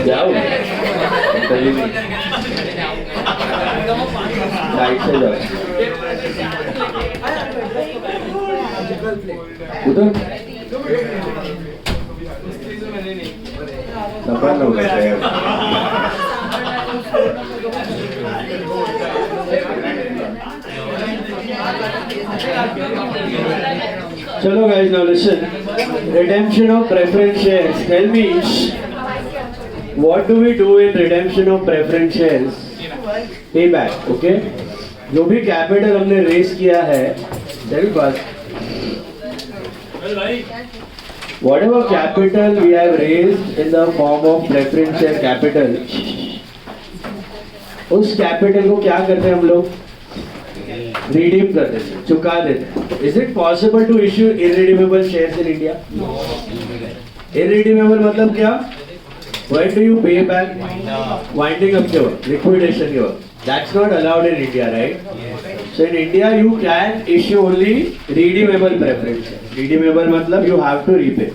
जाओ साइड से जाओ उधर सफल हो गए। चलो guys, now listen. Redemption of preference shares. Tell me, what do we do in redemption of preference shares? Payback, okay? जो भी कैपिटल हमने रेस किया है, tell us. Whatever capital we have raised in the form of preference share capital, उस capital को क्या करते हैं हम लोग? रिडीम कर देते हैं, चुका देते हैं। Is it possible to issue irredeemable shares in India? Irredeemable मतलब क्या? When do you pay back? Winding up your liquidation your. That's not allowed in India, right? So in India you can issue only redeemable preference shares. Redeemable मतलब you have to repay.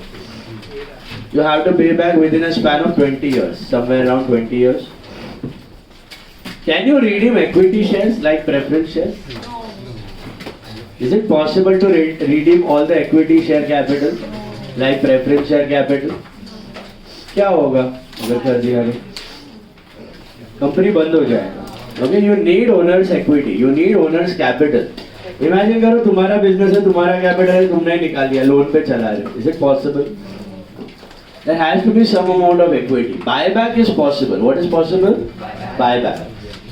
You have to pay back within a span of 20 years, somewhere around 20 years. Can you redeem equity shares like preference shares? Is it possible to redeem all the equity share capital like preference share capital? क्या होगा अगर कर दिया तो? Company बंद हो जाएगा। Okay, you need owners equity, you need owners capital. Imagine करो तुम्हारा बिजनेस है, तुम्हारा कैपिटल है, तुमने निकाल दिया, लोन पे चला रहे हो. Is it possible? There has to be some amount of equity. Buyback is possible. What is possible? Buyback.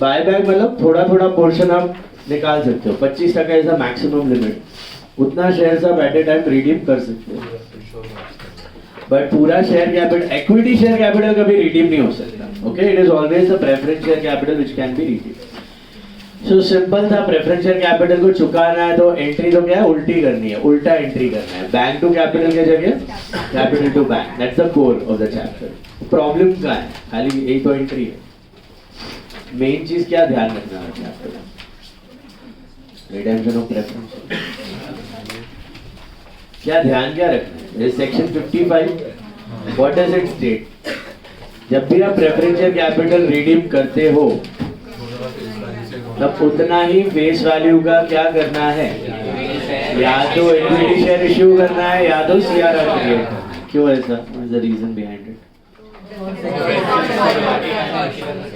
Buyback मतलब थोड़ा थोड़ा पोर्शन आप निकाल सकते हो. 25% ऐसा मैक्सिमम लिमिट. उतना शेयर आप एट ए टाइम रिडीम कर सकते हो. बट पूरा share capital, equity share capital कभी रिडीम नहीं हो सकता. Okay, it is always the preference share capital which can be redeem. So simple था, प्रेफरेंस शेयर कैपिटल को चुकाना है तो एंट्री तो क्या है, उल्टी करनी है, उल्टा एंट्री करना है. बैंक टू कैपिटल की जगह capital to bank. That's the core of the chapter. Problem क्या है, खाली यही तो एंट्री है. मेन चीज क्या ध्यान रखना है चैप्टर में, रिडेम्पशन ऑफ प्रेफरेंस. क्या ध्यान क्या रखना है? Section 55 what does it state? जब भी आप प्रेफरेंस शेयर कैपिटल रिडीम करते हो तब उतना ही फेस वैल्यू का क्या करना है, या तो इक्विटी शेयर इश्यू करना है या तो सीआरआर क्रिएट करना है. क्यों ऐसा? What is the reason behind it?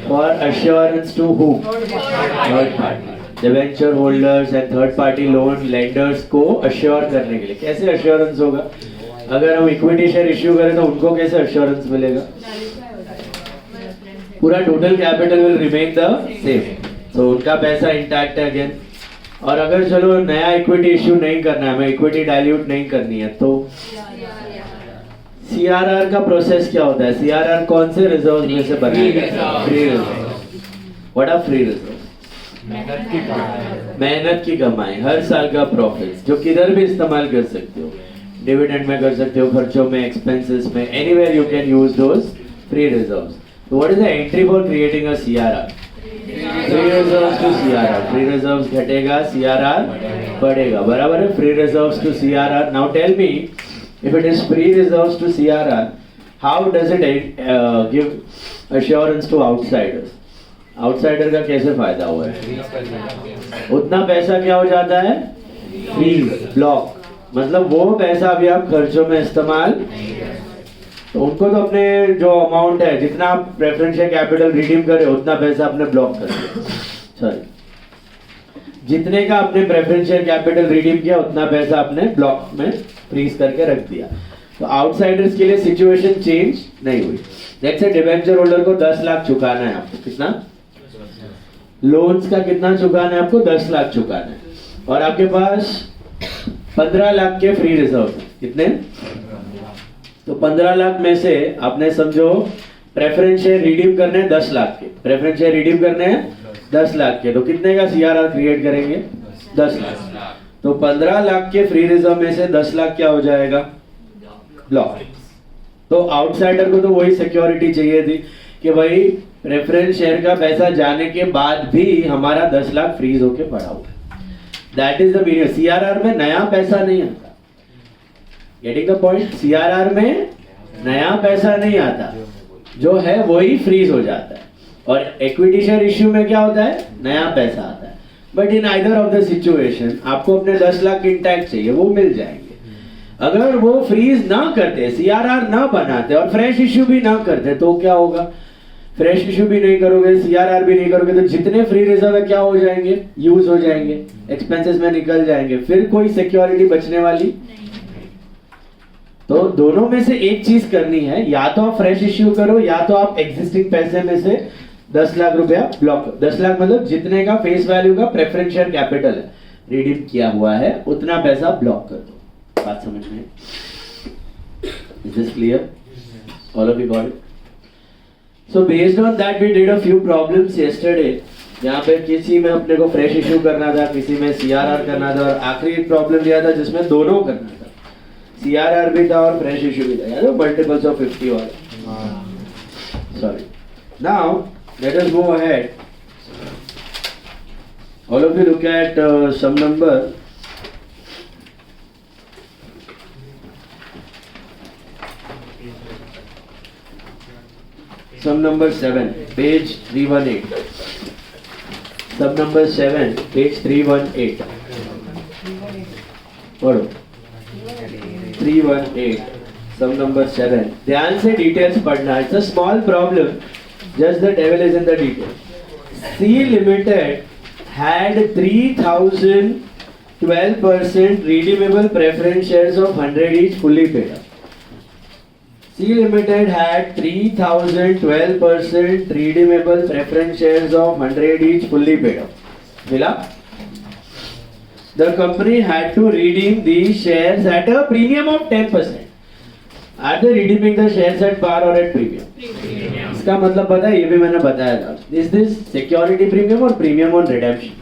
For assurance to who? Third party. Debenture holders and third party loan lenders को अश्योर करने के लिए. कैसे अश्योरेंस होगा? अगर हम इक्विटी शेयर इश्यू करें तो उनको कैसे अश्योरेंस मिलेगा? पूरा total capital will remain the same, तो उनका पैसा इंटैक्ट है अगेन. और अगर चलो नया इक्विटी इश्यू नहीं करना है, हमें इक्विटी डाइल्यूट नहीं करनी है, तो सीआरआर का प्रोसेस क्या होता है? सीआरआर कौन से रिजर्व में से बनेगा? Free reserve. What are free reserve? मेहनत की कमाई, हर साल का प्रॉफिट जो किधर भी इस्तेमाल कर सकते हो. डिविडेंड में कर सकते हो, खर्चों में, एक्सपेंसेस में, anywhere you can use those free reserves. So what is the entry for creating a CRR? Free reserves to CRR. Free reserves घटेगा, CRR बढ़ेगा. बराबर है? Free reserves to CRR. Now tell me, if it is free reserves to CRR, how does it give assurance to outsiders? Outsider का कैसे फायदा हुआ है? उतना पैसा क्या हो जाता है? Freeze, block. मतलब वो पैसा अभी आप खर्चों में इस्तेमाल, तो उनको तो अपने जो अमाउंट है, जितना आप प्रेफरेंस शेयर कैपिटल रिडीम करे उतना पैसा अपने ब्लॉक कर दिया. सॉरी, जितने का आपने प्रेफरेंस शेयर कैपिटल रिडीम किया उतना पैसा अपने ब्लॉक में फ्रीज करके रख दिया. तो आउटसाइडर्स के लिए सिचुएशन चेंज नहीं हुई. लेट्स से डिबेंचर होल्डर को 10 लाख चुकाना है आपको. कितना? लोन्स का कितना चुकाना है आपको? 10 लाख चुकाना है. और आपके पास 15 लाख के फ्री रिजर्व. कितने? तो 15 लाख में से आपने समझो प्रेफरेंस शेयर रिडीम करने हैं 10 लाख के. प्रेफरेंस शेयर रिडीम करने हैं 10 लाख के, तो कितने का सीआरआर क्रिएट करेंगे? 10 लाख. तो 15 लाख के फ्री रिजर्व में से 10 लाख क्या हो जाएगा? ब्लॉक. तो आउटसाइडर को तो वही सिक्योरिटी चाहिए थी कि भाई प्रेफरेंस शेयर का पैसा जाने के बाद भी हमारा 10 लाख फ्रीज होके पड़ा हुआ है. That is the meaning. CRR में नया पैसा नहीं आता. Getting the point? सीआरआर में नया पैसा नहीं आता, जो है वही फ्रीज हो जाता है, और इक्विटी शेयर इश्यू में क्या होता है? नया पैसा आता है। But in either of the situation आपको अपने 10 लाख इंटैक्ट चाहिए, वो मिल जाएंगे। अगर वो फ्रीज ना करते, सीआरआर ना बनाते और फ्रेश इश्यू भी ना करते, तो क्या होगा? फ्रेश इश्यू भी नहीं करोगे, सीआरआर भी नहीं करोगे, तो जितने फ्री रिजर्व है क्या हो जाएंगे? यूज हो जाएंगे, एक्सपेंसेस में निकल जाएंगे, फिर कोई सिक्योरिटी बचने वाली। तो दोनों में से एक चीज करनी है, या तो आप फ्रेश इश्यू करो, या तो आप एग्जिस्टिंग पैसे में से 10 लाख रुपया ब्लॉक। 10 लाख मतलब जितने का फेस वैल्यू का प्रेफरेंस शेयर कैपिटल है, रिडीम किया हुआ है, उतना पैसा ब्लॉक कर दो। बात समझ में? Is this clear? All of you got it? So based on that we did a few problems yesterday, जहाँ पे किसी में अपने को फ्रेश इश्यू करना था, किसी में सीआरआर करना था, और आखिरी एक प्रॉब्लम दिया था जिसमें दोनों करना था, सीआरआर भी था और फ्रेश इश्यू भी था, यार मल्टीपल्स ऑफ 50 वाला। Sorry. Now let us go ahead. All of you look at some number. Sum number 7, page 318. Sum number 7, page 318. पढ़ो 318. Sum number 7. ध्यान से डिटेल्स पढ़ना. It's a small problem. Just the devil is in the details. C Limited had 3,012% redeemable preference shares of 100 each fully paid up. C Limited had 3,012% redeemable preference shares of 100 each fully paid up. मिला? The company had to redeem these shares at a premium of 10%. Are they redeeming the shares at par or at premium? इसका मतलब पता है, ये भी मैंने बताया था. Is this security premium or premium on redemption?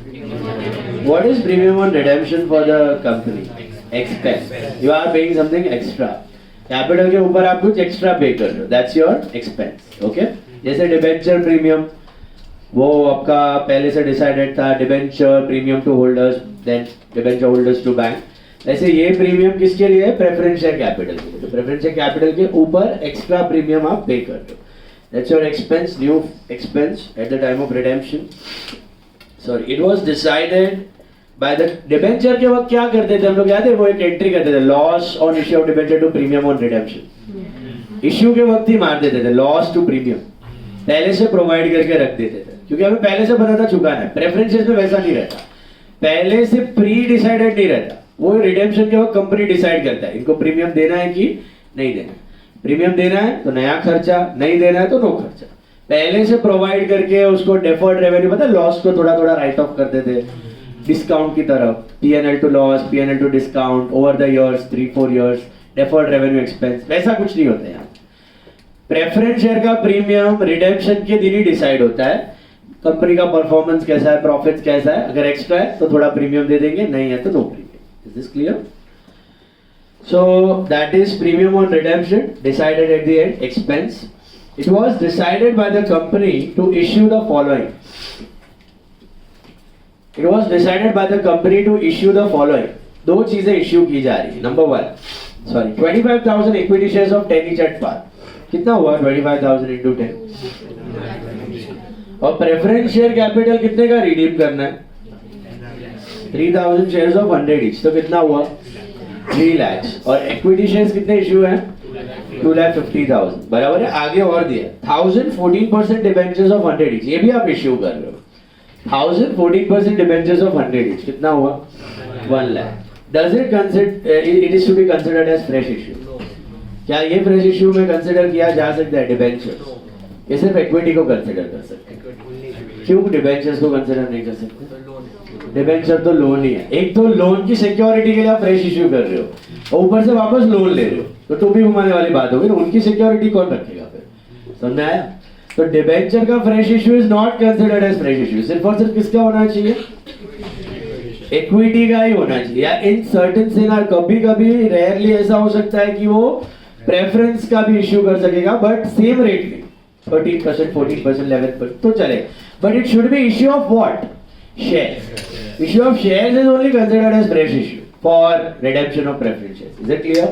What is premium on redemption for the company? Expense. You are paying something extra. Capital के ऊपर आप कुछ एक्स्ट्रा पे कर रहे हो, दैट्स योर एक्सपेंस. ओके, जैसे डिबेंचर प्रीमियम, वो आपका पहले से डिसाइडेड था, debenture premium to holders, then debenture holders to bank. ऐसे ये प्रीमियम किसके लिए है? प्रेफरेंस शेयर कैपिटल के लिए. तो प्रेफरेंस शेयर कैपिटल के ऊपर एक्स्ट्रा प्रीमियम आप पे कर रहे हो, that's your expense, new expense at the time of redemption. Sorry, it was decided by the debenture के वक्त क्या करते थे हम लोग, याद है? वो एक एंट्री करते थे, loss on issue of debenture to premium on redemption. Issue के वक्त ही मार देते थे, लॉस टू प्रीमियम पहले से प्रोवाइड करके रख देते थे, क्योंकि हमें पहले से पता था चुकाना है. प्रेफरेंसेस में वैसा नहीं रहता, पहले से प्री डिसाइडेड नहीं रहता, वो रिडेम्पशन के वक्त कंपनी डिसाइड करता है इनको प्रीमियम देना है कि नहीं देना है. प्रीमियम देना है तो नया खर्चा, नहीं देना है तो नो खर्चा. पहले से प्रोवाइड करके उसको डेफर्ड रेवेन्यू, पता है, लॉस को थोड़ा थोड़ा राइट ऑफ करते थे डिस्काउंट की तरफ, PNL to loss, PNL to discount over the years, 3-4 years, deferred revenue expense. वैसा कुछ नहीं होता यहाँ. प्रेफरेंस शेयर का प्रीमियम रिडेम्पशन के दिन ही डिसाइड होता है. कंपनी का परफॉर्मेंस कैसा है, प्रॉफिट कैसा है, अगर एक्स्ट्रा है तो थोड़ा प्रीमियम दे देंगे, नहीं है तो no premium. Is this clear? So that is premium on redemption, decided at the end, expense. It was decided by the company to issue the following. It was decided by the company to issue the following. दो चीजें issue की जा रही है. Number 25,000 equity shares of 10 each at par. कितना हुआ 25,000 into 10? और preference share capital कितने का रिडीम करना है? 3,000 शेयर्स ऑफ 100 each. तो कितना हुआ? 3 lakhs. और इक्विटी शेयर्स कितने इश्यू हैं? 2,50,000. बराबर है. आगे और दिया 1,014% डिबेंचर्स ऑफ 100 each. ये भी आप इश्यू कर रहे हो. 1,014% डिबेंचर्स ऑफ 100 each. कितना हुआ? 1 lakh. Does it consider it is to be considered as fresh issue? क्या ये फ्रेश इश्यू में कंसिडर किया जा सकता है डिबेंचर? ये सिर्फ इक्विटी को कंसिडर कर सकते हैं. क्यों डिबेंचर्स को कंसिडर नहीं कर सकते? डिबेंचर तो लोन ही है. एक तो लोन की सिक्योरिटी के लिए आप फ्रेश इश्यू कर रहे हो, और ऊपर से वापस लोन ले रहे हो, तो टोपी घुमाने वाली बात होगी ना. उनकी सिक्योरिटी कौन रखेगा फिर? समझ में आया? तो डिबेंचर का fresh issue is not considered as fresh issue. सिर्फ और सिर्फ किसका होना चाहिए? इक्विटी का ही होना चाहिए. या इन सर्टेन सिनारियो कभी कभी रेयरली ऐसा हो सकता है कि वो प्रेफरेंस का भी इश्यू कर सकेगा, बट सेम रेट में 13%, 14%, 11% तो चलेगा. But it should be issue of what? Share. Issue of shares is only considered as fresh issue for redemption of preference shares. Is it clear?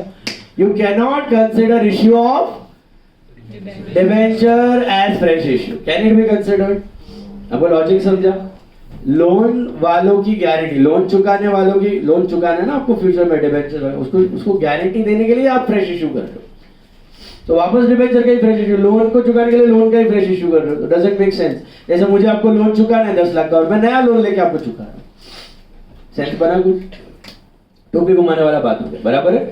You cannot consider issue of debenture as fresh issue. Can it be considered? आपको logic समझा? Loan वालों की guarantee, loan चुकाने वालों की, loan चुकाना है ना आपको फ्यूचर में डिबेंचर, उसको गारंटी देने के लिए आप फ्रेश इशू कर रहे हो, तो वापस डिबेंचर का ही फ्रेश इशू, लोन को चुकाने के लिए लोन का ही फ्रेश इशू कर रहे हो, तो डजंट मेक सेंस। जैसे मुझे आपको लोन चुकाना है 10 लाख का और मैं नया लोन लेके आपको चुका रहा हूं, सेंस बना? कुछ टोपी घुमाने वाला बात हो गया, बराबर है?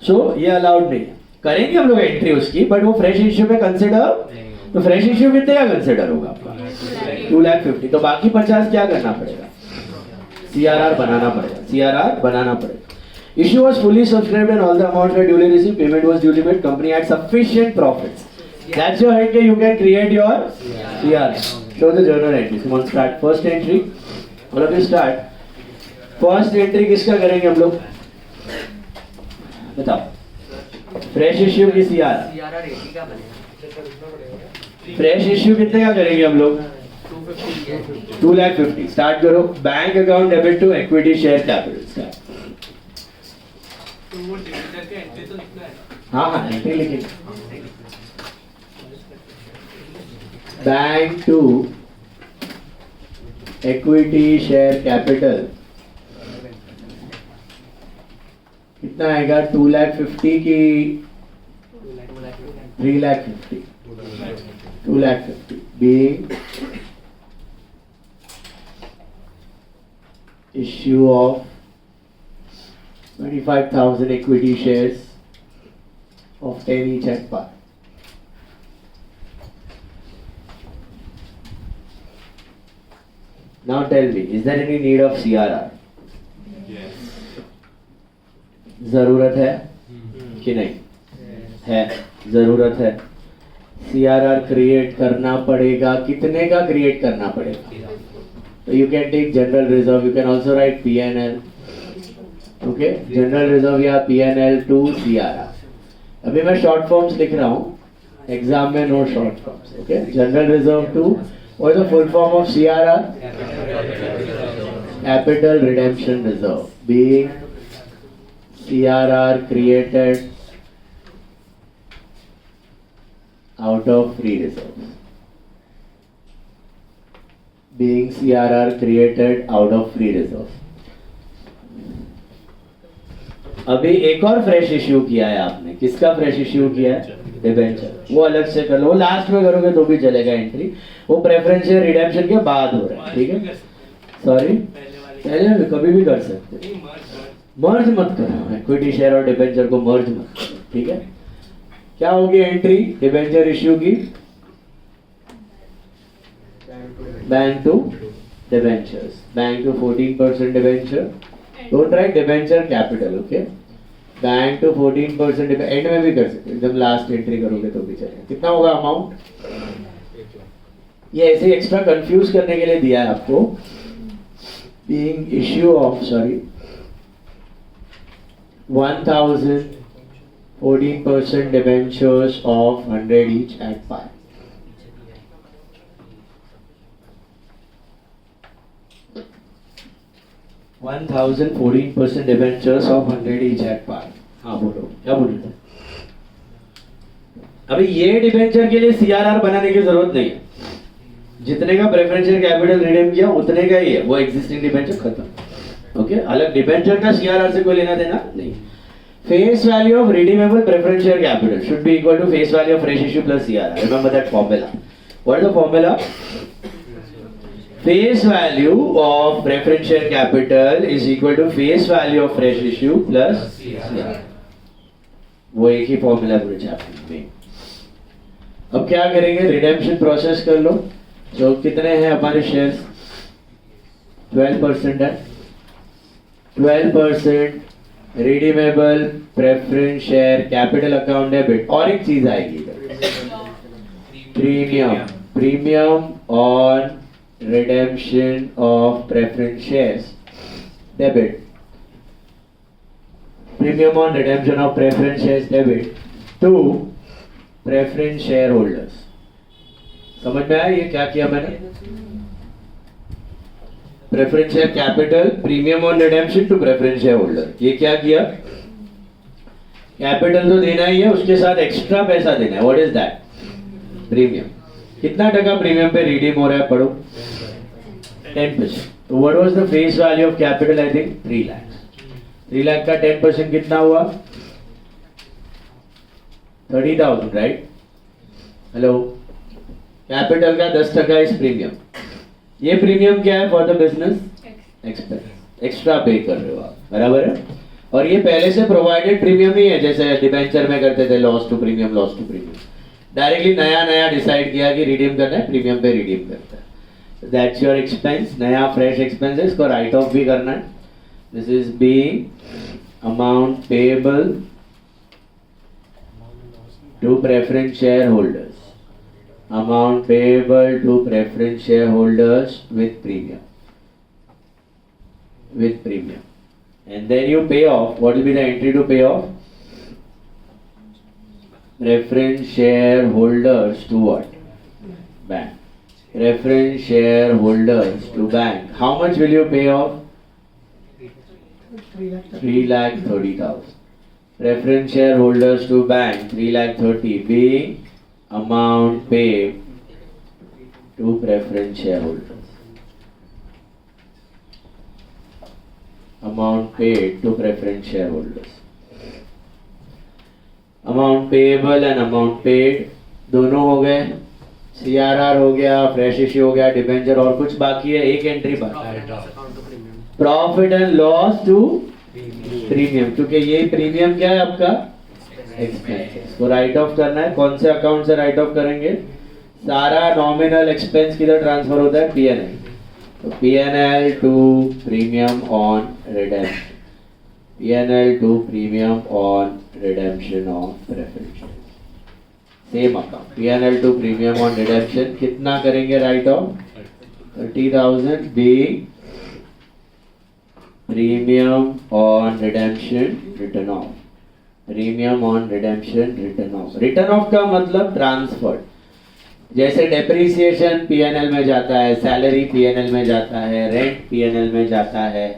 सो ये अलाउड नहीं है, करेंगे हम लोग एंट्री उसकी, बट वो फ्रेश इश्यू में कंसिडर, तो फ्रेश इश्यू कितने का कंसिडर होगा आपका? 2,50,000। तो बाकी 50 क्या करना पड़ेगा? CRR बनाना पड़ेगा, CRR बनाना पड़ेगा। Issue was fully subscribed and all the amounts were duly received, payment was duly made, company had sufficient profits. That's your head, you can create your CRR. Show the journal entries. Come on, start. First entry, all of you start. First entry किसका करेंगे हम लोग? बताओ। Fresh issue की CRR fresh issue कितने का करेंगे हम लोग? 2,50,000। स्टार्ट करो। Bank account debit to equity share capital. Start. हाँ हाँ एंट्री लिखिए। Bank to equity share capital कितना आएगा? 2,50,000 की 3,50,000। 2,50,000 being issue of 25,000 equity shares of 10 each at par. Now tell me, is there any need of CRR? जरूरत है कि नहीं? है, जरूरत है। CRR क्रिएट करना पड़ेगा, कितने का क्रिएट करना पड़ेगा? तो you can take general reserve, you can also write PNL, okay? General reserve या PNL टू CRR। अभी मैं शॉर्ट फॉर्म्स लिख रहा हूँ, एग्जाम में no short forms, okay? General reserve to, what is the full form of CRR? Capital redemption reserve, being CRR created out of free reserves. Being CRR created out of free reserves. अभी एक और fresh issue किया है आपने, किसका fresh issue किया है? Debenture. वो अलग से कर लो, वो लास्ट में करोगे तो भी चलेगा एंट्री, वो प्रेफरेंस शेयर रिडेम्पशन के बाद हो रहा है, ठीक है? सॉरी, पहले कभी भी कर सकते हैं, मर्ज मत करो, इक्विटी शेयर और डिबेंचर को मर्ज मत करो, ठीक है? क्या होगी एंट्री डिबेंचर इश्यू की? Bank to debentures, bank to 14% debenture, don't write debenture capital, okay? Bank to 14% end में भी कर सकते, एकदम लास्ट एंट्री करोगे तो भी चलेगा। कितना होगा अमाउंट? ये ऐसे एक्स्ट्रा कंफ्यूज करने के लिए दिया है आपको। Being issue of, sorry, 1,000 14% debentures of 100 each at par. One 14% debentures of 100 each at par. हाँ बोलो, क्या बोल रहे थे? अभी ये डिबेंचर के लिए CRR बनाने की जरूरत नहीं है, जितने का प्रेफरेंशियल कैपिटल रिडीम किया उतने का ही है, वो एग्जिस्टिंग डिबेंचर खत्म, ओके? अलग डिबेंचर का CRR से कोई लेना देना नहीं। Face value of redeemable preference share capital should be equal to face value of fresh issue plus CRR. Remember that formula. What is the formula? Face value of preference share capital is equal to face value of fresh issue plus CRR. वो एक ही formula पूरे chapter में। अब क्या करेंगे? Redemption process कर लो। जो कितने हैं हमारे शेयर्स? 12% है। 12% redeemable preference share capital account debit, और एक चीज आएगी premium, premium on redemption of preference shares debit, premium on redemption of preference shares debit to preference share holders. समझ में आया ये क्या किया मैंने? Preference share capital, premium on redemption to preference share holder. ये क्या किया? कैपिटल तो देना ही है, उसके साथ एक्स्ट्रा पैसा देना है. What is that? प्रीमियम. कितना टका प्रीमियम पे रिडीम हो रहा है? पढ़ो. 10%. तो what was the face value of capital? I think 3 lakh. 3 lakh का 10% कितना हुआ? 30,000, राइट? हेलो. कैपिटल का 10% इज प्रीमियम. ये प्रीमियम क्या है? For the business expense. Extra pay कर रहे हो आप, बराबर है. और ये पहले से प्रोवाइडेड प्रीमियम ही है, जैसे डिबेंचर में करते थे loss to premium, loss to premium. Directly नया नया डिसाइड किया कि रिडीम करना है, प्रीमियम पे रिडीम करता है. That's your expense. नया फ्रेश एक्सपेंस है, इसको राइट ऑफ भी करना है. This is being amount payable to preference share holders. Amount payable to preference shareholders with premium. With premium. And then you pay off. What will be the entry to pay off? Preference shareholders to what? Bank. Preference shareholders to bank. How much will you pay off? 3,30,000. Preference shareholders to bank 3,30,000 being amount paid to preference shareholders. Amount paid to preference shareholders. Amount payable and amount paid दोनों हो गए. CRR हो गया, fresh issue हो गया, debenture, और कुछ बाकी है. एक एंट्री बाकी है, profit and loss to premium. क्योंकि ये प्रीमियम क्या है आपका? एक्सपेंसेस को राइट ऑफ करना है. कौन से अकाउंट से राइट ऑफ करेंगे? सारा नॉमिनल एक्सपेंस किधर ट्रांसफर होता है? पीएनएल. तो PNL to premium on redemption. PNL to premium on redemption of preference. Same account. PNL to premium on redemption कितना करेंगे write off? 30,000 being premium on redemption written off. Premium on redemption written off. Written off का मतलब transfer. जैसे depreciation PNL में जाता है, salary PNL में जाता है, रेंट पीएनएल में जाता है,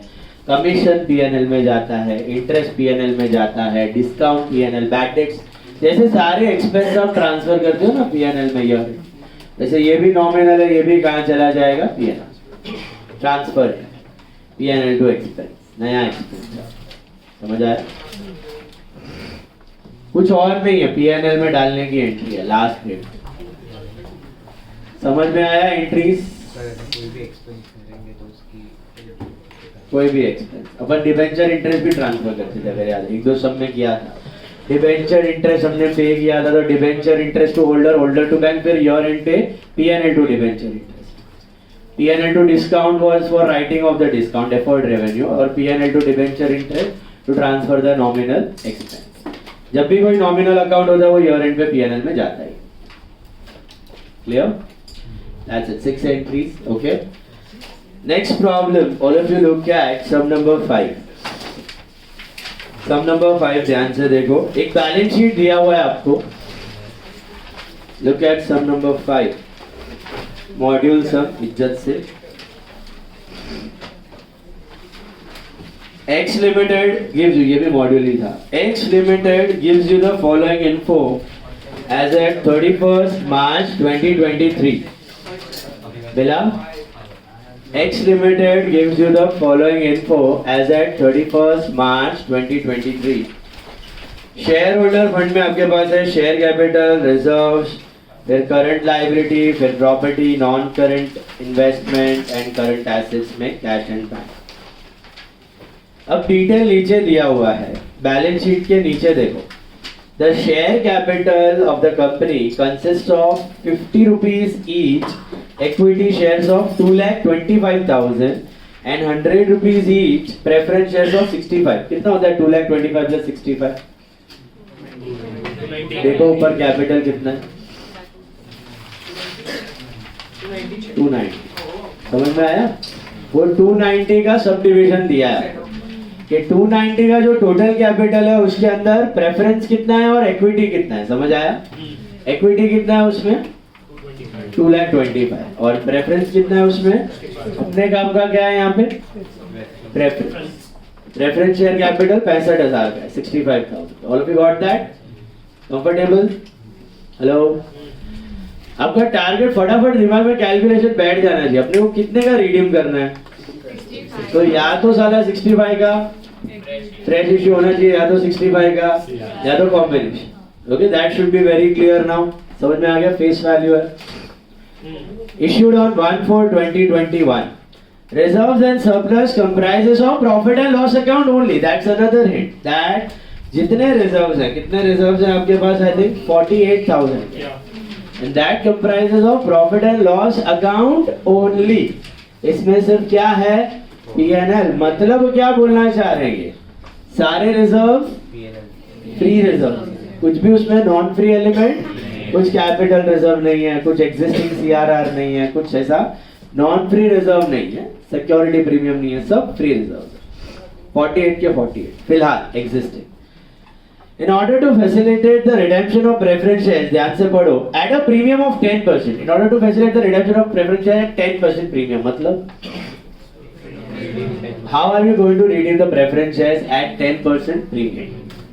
कमीशन पीएनएल में जाता है, इंटरेस्ट पीएनएल में जाता है, डिस्काउंट पीएनएल, बैड डेट्स, जैसे सारे एक्सपेंस आप ट्रांसफर करते हो ना पीएनएल में. ईयर जैसे ये भी नॉमिनल है, ये भी कहाँ चला जाएगा? PNL. Transfer PNL to expense, नया एक्सपेंस. समझ आया? कुछ और नहीं है, पीएनएल में डालने की एंट्री है, लास्ट डेट. समझ में आया? एंट्रीज कोई भी एक्सपेंस करेंगे तो उसकी कोई भी एक्सपेंस. अपन डिबेंचर इंटरेस्ट भी ट्रांसफर करते थे, मेरे याद एक दो सब में किया था. डिबेंचर इंटरेस्ट हमने पे किया था, तो debenture interest to holder, holder to bank, फिर ईयर एंड पे PNL to debenture interest. PNL to discount was for writing off the discount deferred revenue, और PNL to debenture interest to transfer the nominal expense. जब भी कोई nominal account होता है वो year end पे पीएनएल में जाता है. Clear? That's it. 6 entries. Okay. Next problem, all of you look at some number 5. Some number 5 ध्यान से देखो. एक बैलेंस शीट दिया हुआ है आपको. Look at some number 5. Module sum, इज्जत से. X Limited gives you, ये भी मॉड्यूल ही था. X Limited gives you the following info as at 31st March 2023. Bila? X Limited gives you the following info as at 31st March 2023. Share holder fund में आपके पास है share capital, reserves, फिर current liability, फिर property, non current investment and current assets में cash and bank. अब detail नीचे दिया हुआ है, बैलेंस शीट के नीचे देखो. The share capital of the company consist of 50 rupees each equity shares of 2,25,000 and 100 rupees each preference shares of 65. कितना होता है 2,25,000 plus 65? देखो ऊपर कैपिटल कितना है? 290. समझ में आया? वो 290 का सब डिविजन दिया है कि 290 का जो टोटल कैपिटल है उसके अंदर प्रेफरेंस कितना है और इक्विटी कितना है. समझ आया? इक्विटी कितना है उसमें? 2,25,000. और प्रेफरेंस कितना है उसमें? अपने काम का क्या है यहाँ पे? प्रेफरेंस. प्रेफरेंस शेयर कैपिटल 65,000 का है, 65,000. All of you got that? Comfortable? Hello? आपका टारगेट फटाफट दिमाग में कैलकुलेशन बैठ जाना चाहिए. अपने को कितने का रिडीम करना है? तो या तो साला 65 का फ्रेश इश्यू होना चाहिए, या तो 65 का, या तो combination. Okay, that should be very clear now. समझ में आ गया? फेस वैल्यू है. Issued on 1/4/2021. Reserves and surplus comprises of profit and loss account only. That's another hint. That जितने reserves हैं, कितने reserves हैं आपके पास? I think 48,000. And that comprises of profit and loss account only. इसमें सिर्फ क्या है? P&L. मतलब क्या बोलना चाह रहे हैं? सारे reserves free reserves. कुछ भी उसमें non free element, कुछ कैपिटल रिजर्व नहीं है, कुछ एग्जिस्टिंग सीआरआर नहीं है, कुछ ऐसा नॉन फ्री रिजर्व नहीं है, सिक्योरिटी प्रीमियम नहीं है, सब फ्री रिजर्व. 48 के 48 फिलहाल existing. In order to facilitate the redemption of preference shares, ध्यान से पढ़ो, at a premium of 10%. In order to facilitate the redemption of preference share at 10% premium. मतलब how are you going to redeem the preference shares at 10% premium?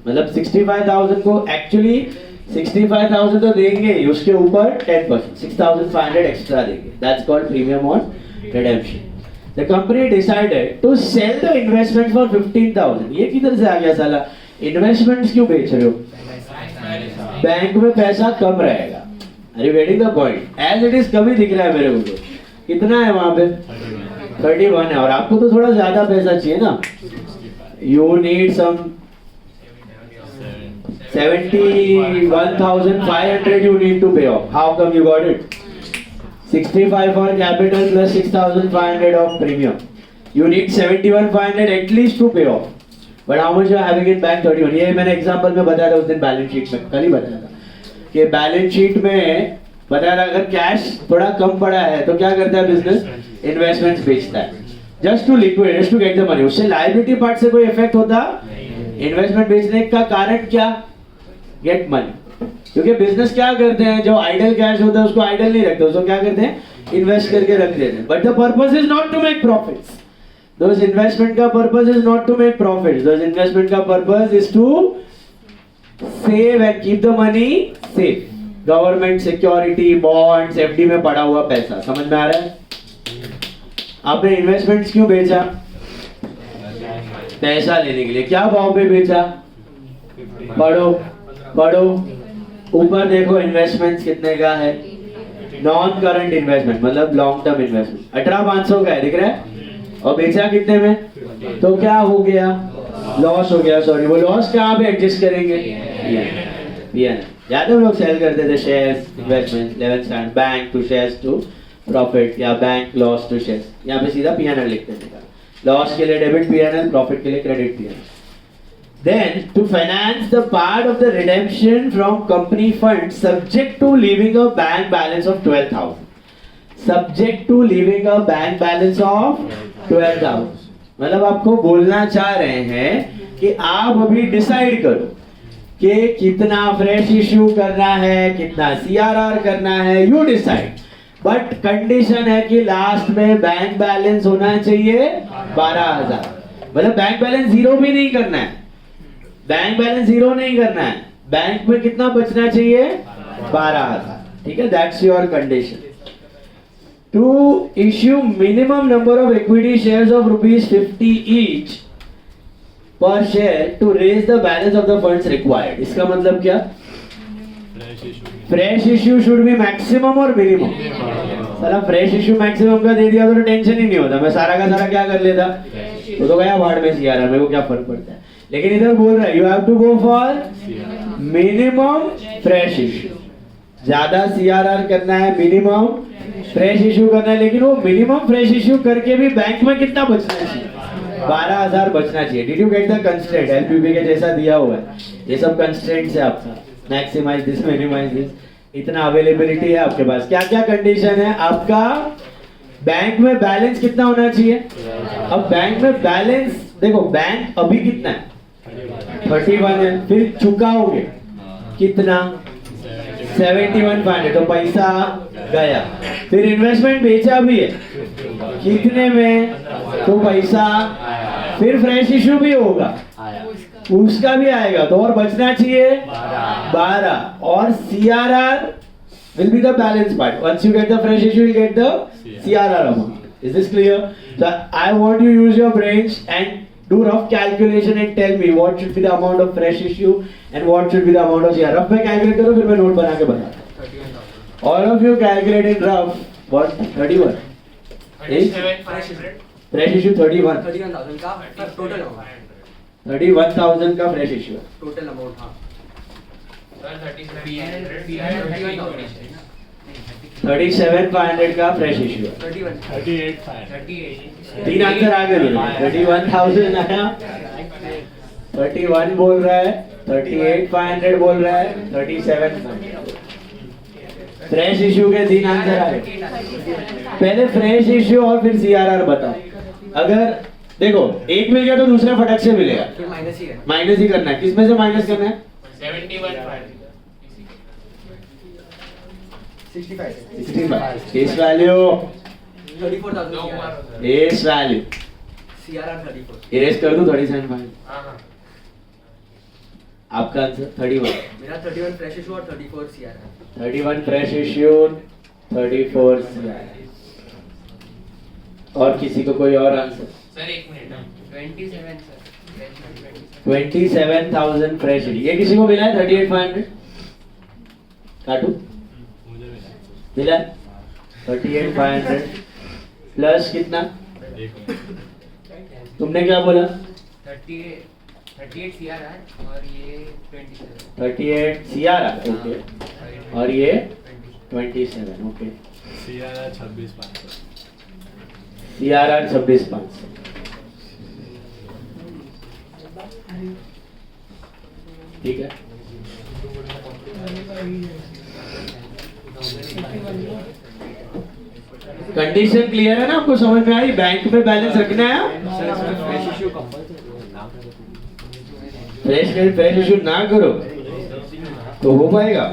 मतलब 65,000 को actually 65,000 तो देंगे, उसके ऊपर 10%, 6,500 एक्स्ट्रा देंगे. That's called premium on redemption. The company decided to sell the investment for 15,000. ये किधर से आ गया साला? इन्वेस्टमेंट्स क्यों बेच रहे हो? बैंक में पैसा कम रहेगा. अरे waiting the point. As it is कभी दिख रहा है मेरे को. कितना है वहां पे? 31 है. और आपको तो थोड़ा ज्यादा पैसा चाहिए ना. You need some 71,500 you need to pay off. How come you got it? 65 for capital plus 6,500 of premium. You need 71,500 at least to pay off. But how much you are having in bank? 31. ये मैंने example में बताया था उस दिन balance sheet में, कल ही बताया था कि बैलेंस शीट में बताया था अगर कैश थोड़ा कम पड़ा है तो क्या करता है बिजनेस? इन्वेस्टमेंट्स बेचता है. Just to liquid, just to get the money. उससे लायबिलिटी पार्ट से कोई इफेक्ट होता? इन्वेस्टमेंट बेचने का कारण क्या? Get money. क्योंकि बिजनेस क्या करते हैं, जो आइडल कैश होता है उसको आइडल नहीं रखते, उसको क्या करते हैं? इन्वेस्ट करके रख देते हैं. But the purpose is not to make profits. Those investment का purpose is not to make profits. Those investment का purpose is to save and keep the money safe. Government security, bonds, FD में पड़ा हुआ पैसा. समझ में आ रहा है? आपने इन्वेस्टमेंट्स क्यों बेचा? पैसा लेने के लिए. क्या भाव पे बेचा? पढ़ो पढ़ो, ऊपर देखो इन्वेस्टमेंट्स कितने का है. नॉन करंट इन्वेस्टमेंट मतलब लॉन्ग टर्म इन्वेस्टमेंट 18,500 का है, दिख रहा है. और बेचा कितने में? तो क्या हो गया? लॉस हो गया. सॉरी, वो लॉस कहाँ पे एडजस्ट करेंगे? पीएनएल. याद है लोग सेल करते थे shares, investment, 11 stand, bank to shares to profit या बैंक लॉस टू शेयर्स. यहाँ पे सीधा पीएनएल लिखते थे. लॉस के लिए डेबिट पीएनएल, प्रॉफिट के लिए credit PNL. Then to finance the part of the redemption from company funds subject to leaving a bank balance of 12,000. Subject to leaving a bank balance of 12,000. मतलब आपको बोलना चाह रहे हैं कि आप अभी डिसाइड करो कि कितना फ्रेश इश्यू करना है, कितना सीआरआर करना है. You decide. बट कंडीशन है कि लास्ट में बैंक बैलेंस होना चाहिए 12,000. मतलब बैंक बैलेंस जीरो भी नहीं करना है. बैंक बैलेंस जीरो नहीं करना है. बैंक में कितना बचना चाहिए? 12,000. ठीक है, that's your condition. To issue minimum number of equity shares of ₹50 each per share to raise the balance of the funds required. इसका मतलब क्या? Fresh issue should be maximum और मिनिमम. साला फ्रेश इश्यू मैक्सिमम का दे दिया तो tension ही नहीं होता. मैं सारा का सारा क्या कर लेता? तो गया वार्ड में सीआरआर, मेरे को क्या फर्क पड़ता है. लेकिन इधर बोल रहा है you have to go for minimum fresh issue. ज्यादा सीआरआर करना है, मिनिमम फ्रेश इश्यू करना है. लेकिन वो मिनिमम फ्रेश इश्यू करके भी बैंक में कितना बचना चाहिए? 12,000 बचना चाहिए. Did you get the constraint? LPP के जैसा दिया हुआ है. ये सब कंस्ट्रेंट्स है आपका. Maximise this, minimise this. इतना अवेलेबिलिटी है आपके पास. क्या क्या कंडीशन है आपका? बैंक में बैलेंस कितना होना चाहिए? अब बैंक में बैलेंस देखो, बैंक अभी कितना है? 31 है. फिर चुकाओगे कितना? 71,500. तो पैसा गया. फिर इन्वेस्टमेंट बेचा भी है कितने में? तो पैसा फिर फ्रेश इश्यू भी होगा, उसका भी आएगा, तो और बचना चाहिए 12 और CRR will be the balance part. Once you get the fresh issue, you get the CRR amount. Is this clear? So I want you to use your brains and do rough calculation and tell me what should be the amount of fresh issue and what should be the amount of CRR. Rough में calculate करो, फिर मैं note बना के बताता हूँ. All of you calculate in rough. What? 31. 37,500. Fresh issue 31. 31,000 का total amount. 31,000 का fresh issue. Total amount. हाँ. सर 37,500. 37,500 का fresh issue है. 38,500. तीन आंसर आ गए मेरे. 31,000 आया, 31 बोल रहा है, 38,500 बोल रहा है, 37,500. फ्रेश इश्यू के तीन आंसर आ गए. पहले फ्रेश इश्यू और फिर CRR बताओ. अगर देखो एक मिल गया तो दूसरा फटक से मिलेगा. फिर माइनस ही है. माइनस ही करना है. किसमें से माइनस करना है? 71,500. 65. Face value. 34,000. Face value. CRR 34. Erase कर दूं 37,500. हाँ. आपका आंसर 31. मेरा 31 फ्रेश इशू और 34 CRR. 31 fresh issue, 34 CRR. और किसी को कोई और आंसर? सर एक मिनट. 27 सर. 27,000 fresh issue. ये किसी को मिला है 38,500? काटू मिला है 38,500 प्लस कितना? तुमने क्या बोला? 38 CRR और ये 27. 38 CRR. ओके. और ये 27. ओके. CRR 26,500. CRR 26,500. ठीक है. कंडीशन क्लियर है ना? आपको समझ में आई? बैंक में बैलेंस रखना है. फ्रेश इशू फ्रेश इशू ना करो तो हो पाएगा.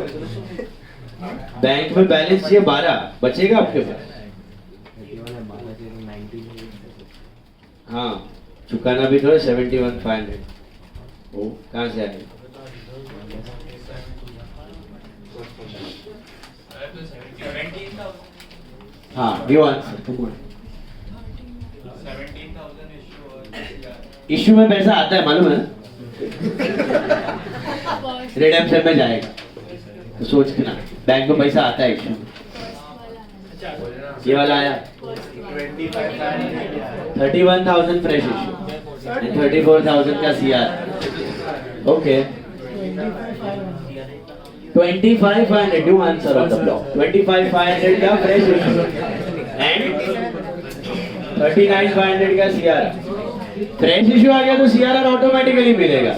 बैंक में बैलेंस चाहिए 12 बचेगा आपके पास. हाँ चुकाना भी तो है 71,500. वो कहाँ से आएगा? हाँ गिव आंसर. 17,000 इश्यू में पैसा आता है मालूम है? रिडेम्पशन में जाएगा तो सोच के ना. बैंक में पैसा आता है इश्यू में. ये वाला आया 31,000 फ्रेश इश्यू एंड 34,000 का CR. Okay. 25,500 new answer on the block. 25,500 का फ्रेश इश्यू एंड 39,500 का CR. फ्रेश इश्यू आ गया तो CRR ऑटोमेटिकली मिलेगा.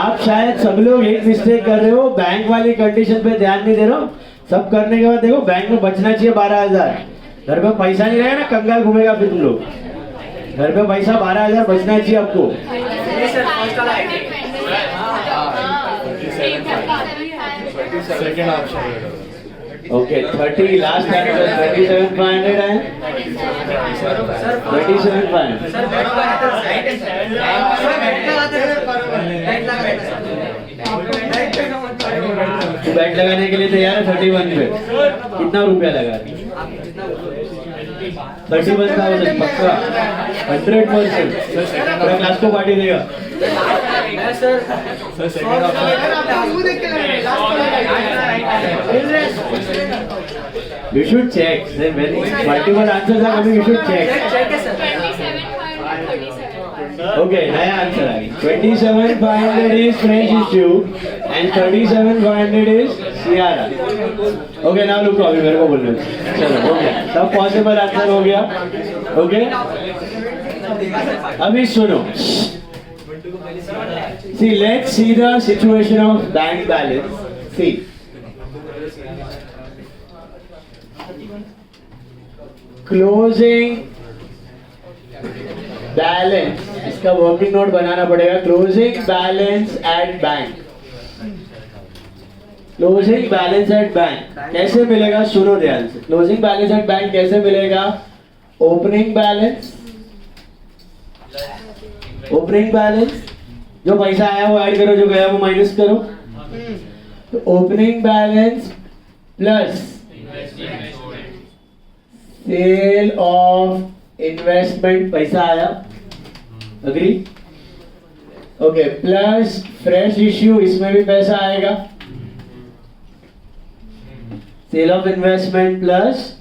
आप शायद सब लोग एक मिस्टेक कर रहे हो. बैंक वाली कंडीशन पे ध्यान नहीं दे रहे हो. सब करने के बाद देखो बैंक में बचना चाहिए 12,000. घर में पैसा नहीं रहेगा ना, कंगाल घूमेगा फिर तुम लोग. घर में पैसा 12,000 बचना चाहिए आपको. Second option. Okay 30 last answer 37,500 है. 37,500. सर बैठ बैट लगाने के लिए तैयार है 31 पे. कितना रुपया लगा रही? 31,000 पक्का 100%. पूरा क्लास को पार्टी देगा. Sir second option. You should check. When multiple answers are coming, you should check. Okay, नया आंसर आ गया. 27,500 is French issue and 37,500 is CRR. Okay, now look अभी मेरे को बोलने दो. चलो हो गया. सब पॉसिबल आंसर हो गया. Okay. अभी सुनो. See, let's see the situation of bank balance. See. Closing balance. इसका वर्किंग नोट बनाना पड़ेगा. Closing balance at bank. Closing balance at bank कैसे मिलेगा? सुनो ध्यान से। क्लोजिंग बैलेंस एट बैंक कैसे मिलेगा? ओपनिंग बैलेंस, ओपनिंग बैलेंस जो पैसा आया वो ऐड करो, जो गया वो माइनस करो। तो opening balance plus sale of investment, पैसा आया, agree? Okay, plus fresh issue, इसमें भी पैसा आएगा। Sale of investment plus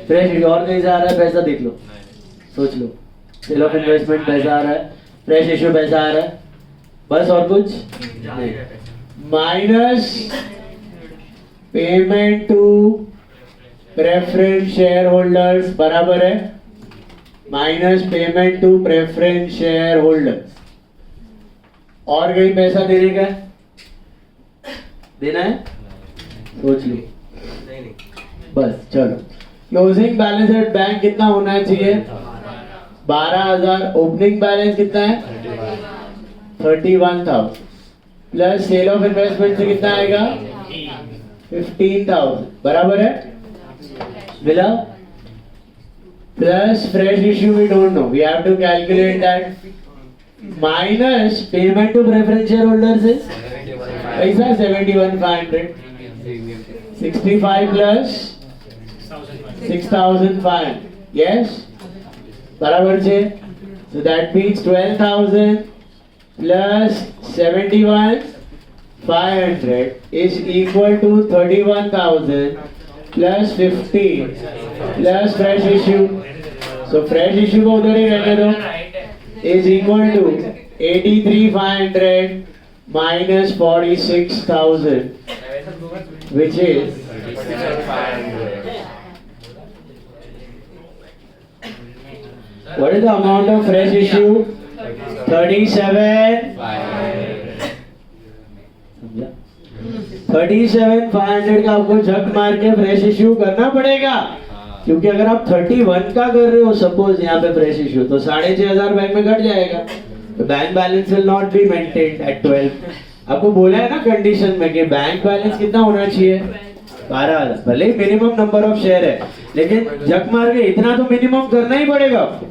fresh issue. और कहीं से आ रहा है पैसा? देख लो, सोच लो। सेल ऑफ इन्वेस्टमेंट पैसा आ रहा है, फ्रेश इश्यू पैसा आ रहा है, बस और कुछ नहीं। Minus payment to preference share holders बराबर है minus payment to preference share holders. और कहीं पैसा देने का है? देना है? सोच लो। नहीं। बस चलो। क्लोजिंग बैलेंस एट बैंक कितना होना चाहिए? 12,000। ओपनिंग बैलेंस कितना है? 31,000 प्लस सेल ऑफ इन्वेस्टमेंट से कितना आएगा? 15,000 बराबर है, मिला? Plus fresh issue we don't know, we have to calculate that minus payment to preference share holders is पैसा 71,500 65 प्लस 6,500 यस बराबर છે। so that means 12,000 plus 71,500 is equal to 31,000 plus 15 plus fresh issue। so fresh issue को उधर ही रहने दो, is equal to 83,500 minus 46,000 which is 37,500। what is the amount of fresh issue? 37 समझा? 37,500 का आपको झक मार के फ्रेश इश्यू करना पड़ेगा, क्योंकि अगर आप 31 का कर रहे हो सपोज यहाँ पे फ्रेश इश्यू, तो 6,500 बैंक में घट जाएगा, तो bank balance will not be maintained eight 12। आपको बोला है ना कंडीशन में कि बैंक बैलेंस कितना होना चाहिए? 12,000। भले मिनिमम नंबर ऑफ शेयर है, लेकिन झक मार के इतना तो मिनिमम करना ही पड़ेगा आपको,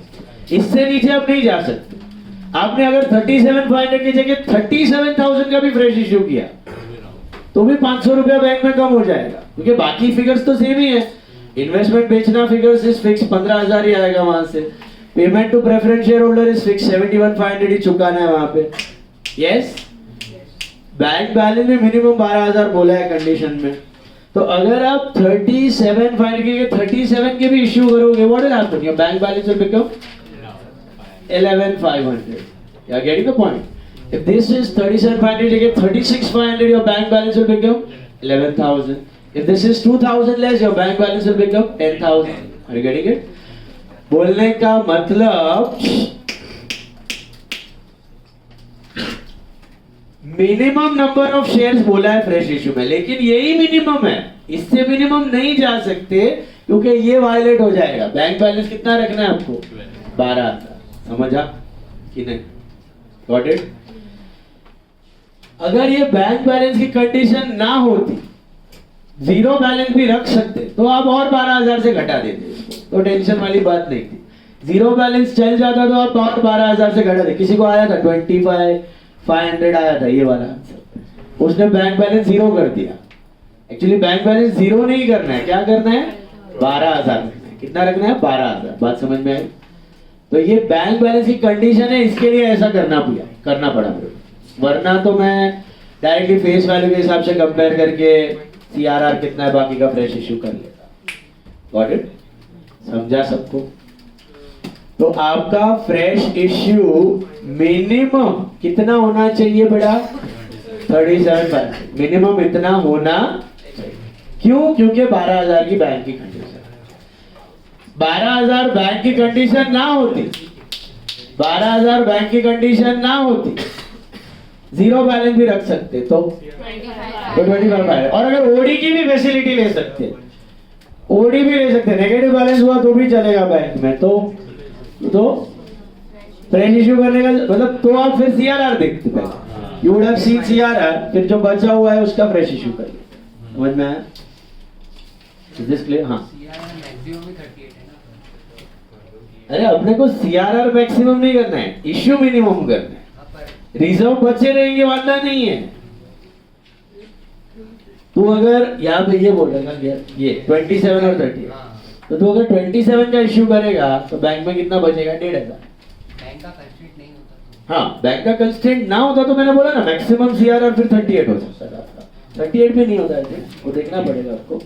इससे नीचे आप नहीं जा सकते। आपने अगर 37,500 की जगह 37,000 का भी फ्रेश इश्यू किया तो भी 500 रुपया बैंक में कम हो जाएगा, क्योंकि बाकी फिगर्स तो सेम ही है। इन्वेस्टमेंट बेचना फिगर्स इज फिक्स 15,000 ही आएगा वहां से। Payment to preference share holder is fix 71,500 ही चुकाना है वहां पे। यस, बैंक बैलेंस में मिनिमम 12,000 बोला है कंडीशन में। तो अगर आप 37,500 के 37 के भी इश्यू करोगे, what will happen? Your bank balance will become 11,500। You are getting the point? If this is 37,500, you get 36,500, your bank balance will become 11,000. If this is 2,000 less, your bank balance will become 10,000. Are you getting it? बोलने का मतलब minimum number of shares बोला है fresh issue में, लेकिन यही minimum है, इससे मिनिमम नहीं जा सकते, क्योंकि ये वायलेट हो जाएगा। बैंक बैलेंस कितना रखना है आपको? 12,000। समझा कि नहीं? Got it? अगर ये बैंक बैलेंस की कंडीशन ना होती, जीरो बैलेंस भी रख सकते, तो आप और 12,000 से घटा देते इसको, तो टेंशन वाली बात नहीं थी। जीरो बैलेंस चल जाता तो आप और 12,000 से घटा दे। किसी को आया था 25,500 आया था ये वाला आंसर, उसने बैंक बैलेंस जीरो कर दिया। एक्चुअली बैंक बैलेंस जीरो नहीं करना है, क्या करना है? 12,000 रखना है। कितना रखना है? 12,000। बात समझ में आई? तो ये बैंक बैलेंस की कंडीशन है, इसके लिए ऐसा करना पड़ा मेरे को। वरना तो मैं डायरेक्टली फेस वैल्यू के हिसाब से कंपेयर करके CRR कितना है बाकी का फ्रेश इश्यू कर लेता। Got it? समझा सबको? तो आपका फ्रेश इश्यू मिनिमम कितना होना चाहिए बेटा? 37,500 मिनिमम इतना होना चाहिए। क्यों? क्योंकि 12,000 की बैंक की कंडीशन। 12,000 बैंक की कंडीशन ना होती, 12,000 बैंक की कंडीशन ना होती, जीरो बैलेंस भी रख सकते तो 25,500। और अगर ओडी की भी फैसिलिटी ले सकते, ओडी भी ले सकते, नेगेटिव बैलेंस हुआ तो भी चलेगा बैंक में, तो फ्रेश इश्यू करने का मतलब, तो आप फिर CRR देखते पहले, you would have seen CRR, फिर जो बचा हुआ है उसका फ्रेश इश्यू कर लेते। समझ में आया? Is this clear? हाँ CRR मैक्सिमम ही 38 है ना. अरे अपने को CRR मैक्सिमम नहीं करना है, इश्यू मिनिमम करना है. अपर रिजर्व बचे रहेंगे वादा नहीं है. तू अगर यहाँ पे ये बोलेगा ये 27 और 30 हाँ. तो तू अगर 27 का इश्यू करेगा तो बैंक में कितना बचेगा? 1,500. बैंक का कंस्ट्रेंट नहीं होता तो. हाँ बैंक का कंस्टेंट ना होता तो मैंने बोला ना मैक्सिमम CRR फिर 38 हो सकता है आपका. 38 भी नहीं होता है, वो देखना पड़ेगा आपको.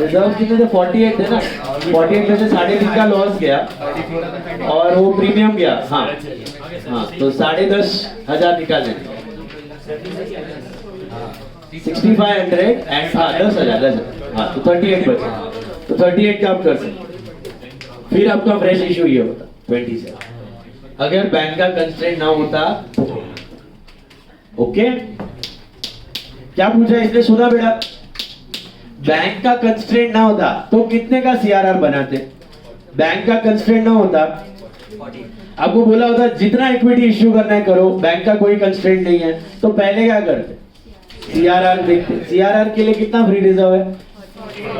रिजर्व कितने थे? 48 थे ना. 48 में से 3.5 का लॉस गया और वो प्रीमियम गया. हाँ हाँ तो 10,500 निकालने 6500 एंड 10,000. हाँ तो 38 बचे. तो 38 का आप कर सकते. फिर आपका फ्रेश इशू ये होता 27 अगर बैंक का कंस्ट्रेंट ना होता. ओके क्या पूछा इसने? सुना बेटा, बैंक का कंस्ट्रेंट ना होता तो कितने का CRR बनाते? बैंक का कंस्ट्रेंट ना होता, आपको बोला होता जितना इक्विटी इश्यू करना है करो, बैंक का कोई कंस्ट्रेंट नहीं है, तो पहले क्या करते? CRR देखते. CRR के लिए कितना फ्री रिजर्व है?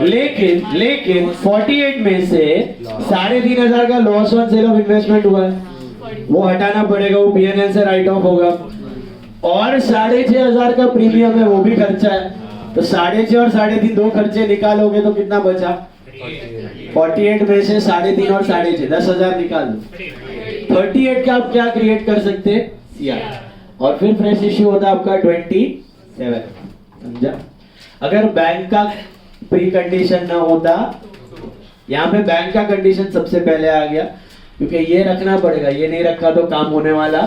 लेकिन 48 में से 3,500 का loss on sale of investment हुआ है, वो हटाना पड़ेगा, वो P&L से राइट ऑफ होगा. और 6,500 का प्रीमियम है, वो भी खर्चा है. तो 6.5 और 3.5 दो खर्चे निकालोगे तो कितना बचा? 48 में से 3.5 और 6.5 10,000 निकाल दो. 38 का आप क्या क्रिएट कर सकते हैं? CRR. और फिर फ्रेश इश्यू होता आपका 27. समझा? अगर बैंक का प्री कंडीशन ना होता, यहाँ पे बैंक का कंडीशन सबसे पहले आ गया क्योंकि ये रखना पड़ेगा, ये नहीं रखा तो काम होने वाला.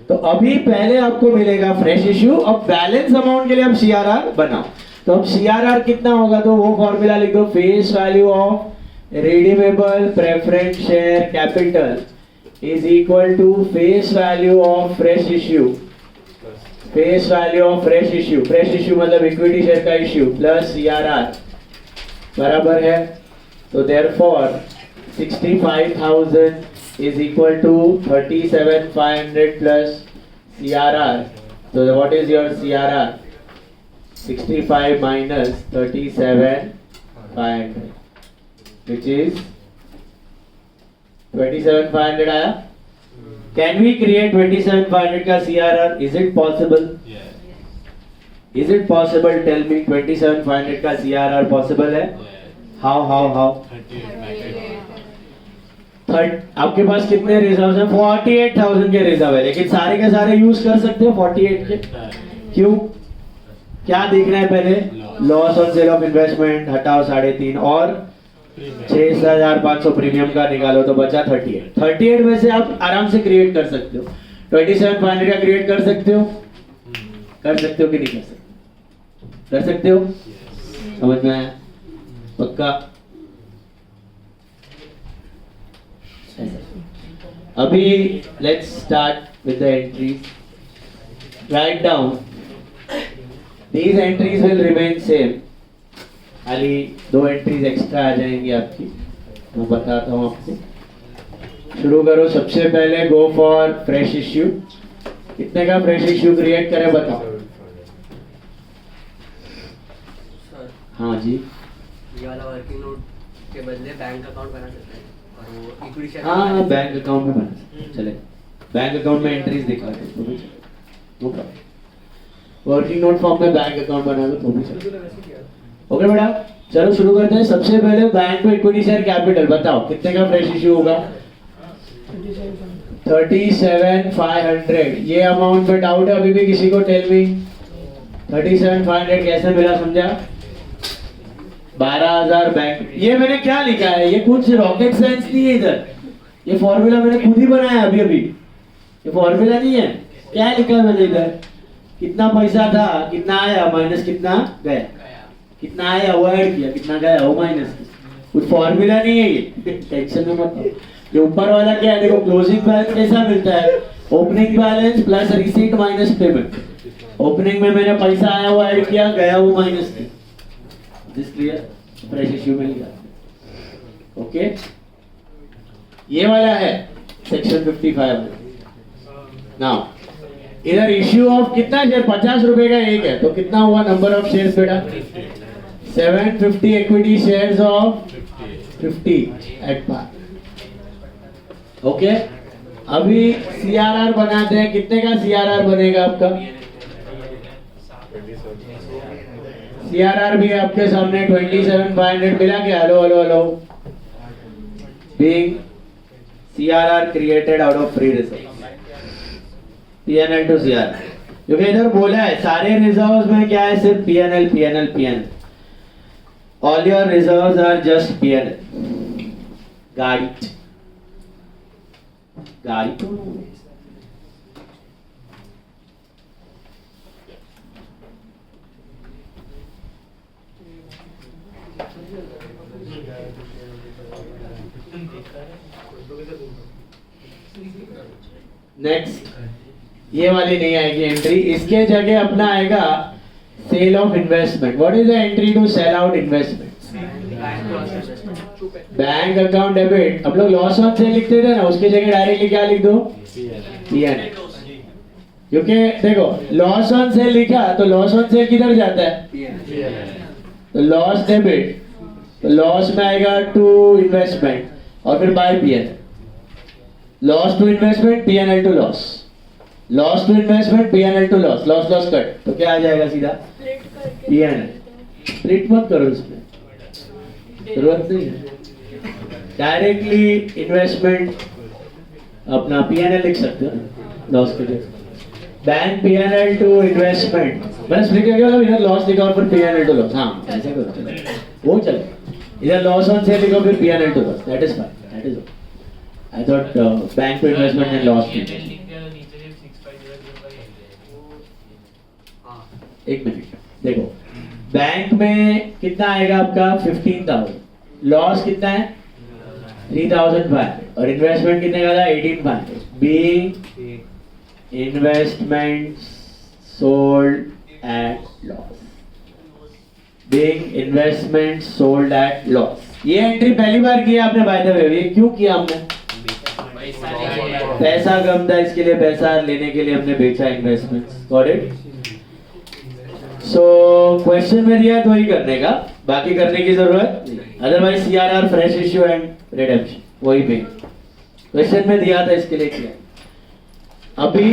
तो अभी पहले आपको मिलेगा फ्रेश इश्यू. अब बैलेंस अमाउंट के लिए अब CRR बनाओ. तो अब CRR कितना होगा? तो वो फॉर्मूला लिख दो. Face value of redeemable preference share capital is equal to face value of fresh issue. Face value of fresh issue, fresh issue मतलब इक्विटी शेयर का इश्यू प्लस CRR बराबर है. तो therefore 65,000 is equal to 37,500 plus CRR. So what is your CRR? 65 minus 37,500 which is 27,500 आया. Can we create 27,500 का CRR? Is it possible? Yes. Is it possible? Tell me. 27,500 का CRR possible है? How? 38 maximum. आपके पास कितने reserve हैं? 48,000 के reserve है, लेकिन सारे के सारे यूज कर सकते हो 48 के. क्यों? क्या देखना है पहले? Loss on sale of investment हटाओ 3.5 और 6,500 प्रीमियम का निकालो तो बचा 38. 38 में से आप आराम से क्रिएट कर सकते हो. 27,500 का क्रिएट कर सकते हो? कर सकते हो कि नहीं कर सकते? कर सकते हो? समझ में आया? पक्का? अभी let's start with the entries. Write down. These entries will remain same. खाली 2 एंट्रीज एक्स्ट्रा आ जाएंगी आपकी, मैं बताता हूँ आपको. शुरू करो. सबसे पहले गो फॉर फ्रेश इश्यू. कितने का फ्रेश इश्यू क्रिएट करें बताओ? सर हाँ जी. ये वाला वर्किंग नोट के बदले बैंक अकाउंट बना सकते हैं और वो इक्विटी शेयर. हाँ बैंक अकाउंट में बना सकते हैं. चले बैंक अकाउंट में एंट्रीज दिखा दो तो भी चले. No problem. Working note form में बैंक अकाउंट बना दो तो भी चले. ओके बेटा चलो शुरू करते हैं. सबसे पहले बैंक में इक्विटी शेयर कैपिटल बताओ कितने का फ्रेश इश्यू होगा? 37,500. ये अमाउंट पे डाउट है अभी भी किसी को? Tell me. 37,500 कैसे मिला समझा? 12,000 बैंक. ये मैंने क्या लिखा है? ये कुछ रॉकेट साइंस नहीं है इधर. ये फॉर्मूला मैंने खुद ही बनाया अभी अभी. ये फॉर्मूला नहीं है. क्या लिखा है मैंने इधर? कितना पैसा था, कितना आया, माइनस कितना गया. कितना आया वो ऐड किया, कितना गया वो माइनस किया. कुछ फॉर्मूला नहीं है ये. टेंशन में मत लो. ये ऊपर वाला क्या है देखो. क्लोजिंग बैलेंस कैसा मिलता है? Opening balance plus receipt minus payment. Opening में मैंने पैसा आया वो ऐड किया, गया वो माइनस किया. This clear? फ्रेश इश्यू मिल गया. ओके ये वाला है सेक्शन 55 में. नाउ इधर इश्यू ऑफ कितना शेयर 50 रुपए का एक है, तो कितना हुआ नंबर ऑफ शेयर्स बेटा 750 equity shares of 50 at par. Okay, अभी सीआरआर बनाते हैं, कितने का सीआरआर बनेगा आपका? सीआरआर भी है आपके सामने 27,500 मिला क्या? Hello hello hello, being CRR created out of free reserves, PNL to CRR, क्योंकि इधर बोला है सारे रिजर्व्स में क्या है, सिर्फ PNL PNL PNL, all your reserves are just PNL। गाड़ी गाड़ी तो नेक्स्ट, ये वाली नहीं आएगी एंट्री, इसके जगह अपना आएगा sale of investment. What is the entry to sell out investment? Bank account debit. हम लोग लॉस ऑन सेल लिखते थे ना, उसकी जगह डायरेक्टली क्या लिख दो? पीएनएल। क्योंकि देखो लॉस ऑन सेल लिखा तो लॉस ऑन सेल किधर जाता है? तो लॉस डेबिट, तो लॉस में आएगा टू इन्वेस्टमेंट और फिर by PNL. Loss to investment PNL to loss, loss to investment PNL to loss, loss loss cut, तो क्या आ जाएगा सीधा पीएनएल। स्प्लिट मत करो, इसमें जरूरत नहीं है, डायरेक्टली इन्वेस्टमेंट अपना पीएनएल लिख सकते हो लॉस के लिए। बैंक पीएनएल टू इन्वेस्टमेंट, मैंने स्प्लिट किया मतलब इधर लॉस लिखा और फिर पीएनएल टू लॉस। हाँ ऐसे करो, चलो वो चले। इधर लॉस ऑन सेल लिखो फिर PNL to loss, that is fine, that is okay. I thought bank to investment and loss to एक मिनट देखो, बैंक में कितना आएगा आपका 15,000, लॉस कितना है 3,500 और इन्वेस्टमेंट कितने का था 18,500। Being investment sold at loss, being investment sold at loss. ये एंट्री पहली बार की है आपने बाय द वे, ये क्यों किया हमने? पैसा कम था इसके लिए, पैसा लेने के लिए हमने बेचा investments. Got it? So question में दिया तो वही करने का, बाकी करने की जरूरत नहीं। Otherwise CRR fresh issue and redemption वही पे क्वेश्चन में दिया था, इसके लिए किया। अभी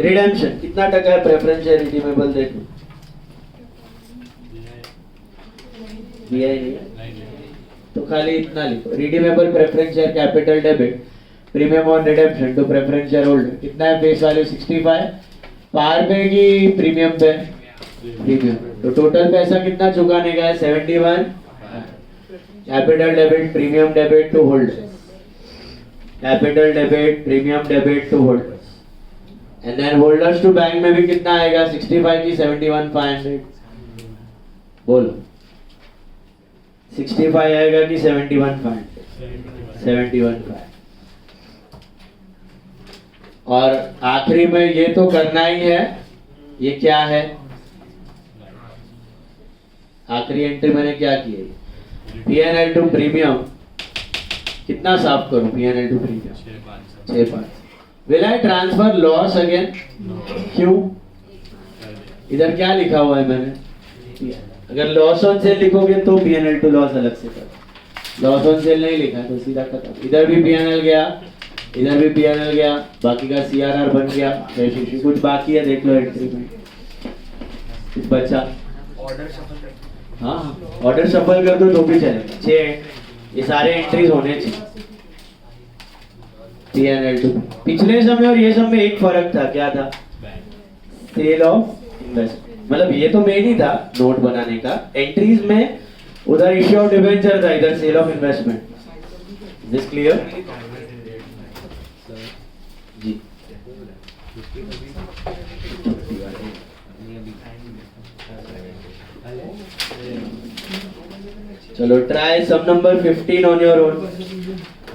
रिडेम्पशन कितना टका है प्रेफरेंस शेयर रिडीमेबल, देखो दिया ही नहीं है तो खाली इतना लिखो, redeemable preference share capital debit premium on redemption to preference share holder. कितना है फेस वैल्यू 65, पार पे की प्रीमियम पे? प्रीमियम, तो टोटल पैसा कितना चुकाने का है 71। Capital debit premium debit to holders, capital debit premium debit to holders, and then holders to bank में भी कितना आएगा 65 की 71,500। बोलो 65 आएगा कि 71,500? 71,500। और आखिरी में ये तो करना ही है, ये क्या है आखिरी एंट्री मैंने क्या की है? पीएनएल टू प्रीमियम कितना साफ करूं? PNL to premium 6,500। Will I transfer loss again? क्यों? इधर क्या लिखा हुआ है मैंने? अगर लॉस ऑन सेल लिखोगे तो पीएनएल टू लॉस अलग से करो, लॉस ऑन सेल नहीं लिखा तो सीधा खत्म। इधर भी पीएनएल गया, इधर भी पीएनएल गया, बाकी का सीआरआर बन गया। कुछ बाकी है देख लो एंट्री में, कुछ बचा? ऑर्डर सफल कर, हाँ ऑर्डर सफल कर दो तो भी चलेगा। 6 ये सारे एंट्रीज होने चाहिए पीएनएल टू। पिछले समय और ये समय एक फर्क था, क्या था? सेल ऑफ इन्वेस्टमेंट, मतलब ये तो मेन ही था नोट बनाने का। एंट्रीज में उधर इश्यू ऑफ डिबेंचर था, इधर sale of investment. This clear जी? चलो try sum number 15 on your own.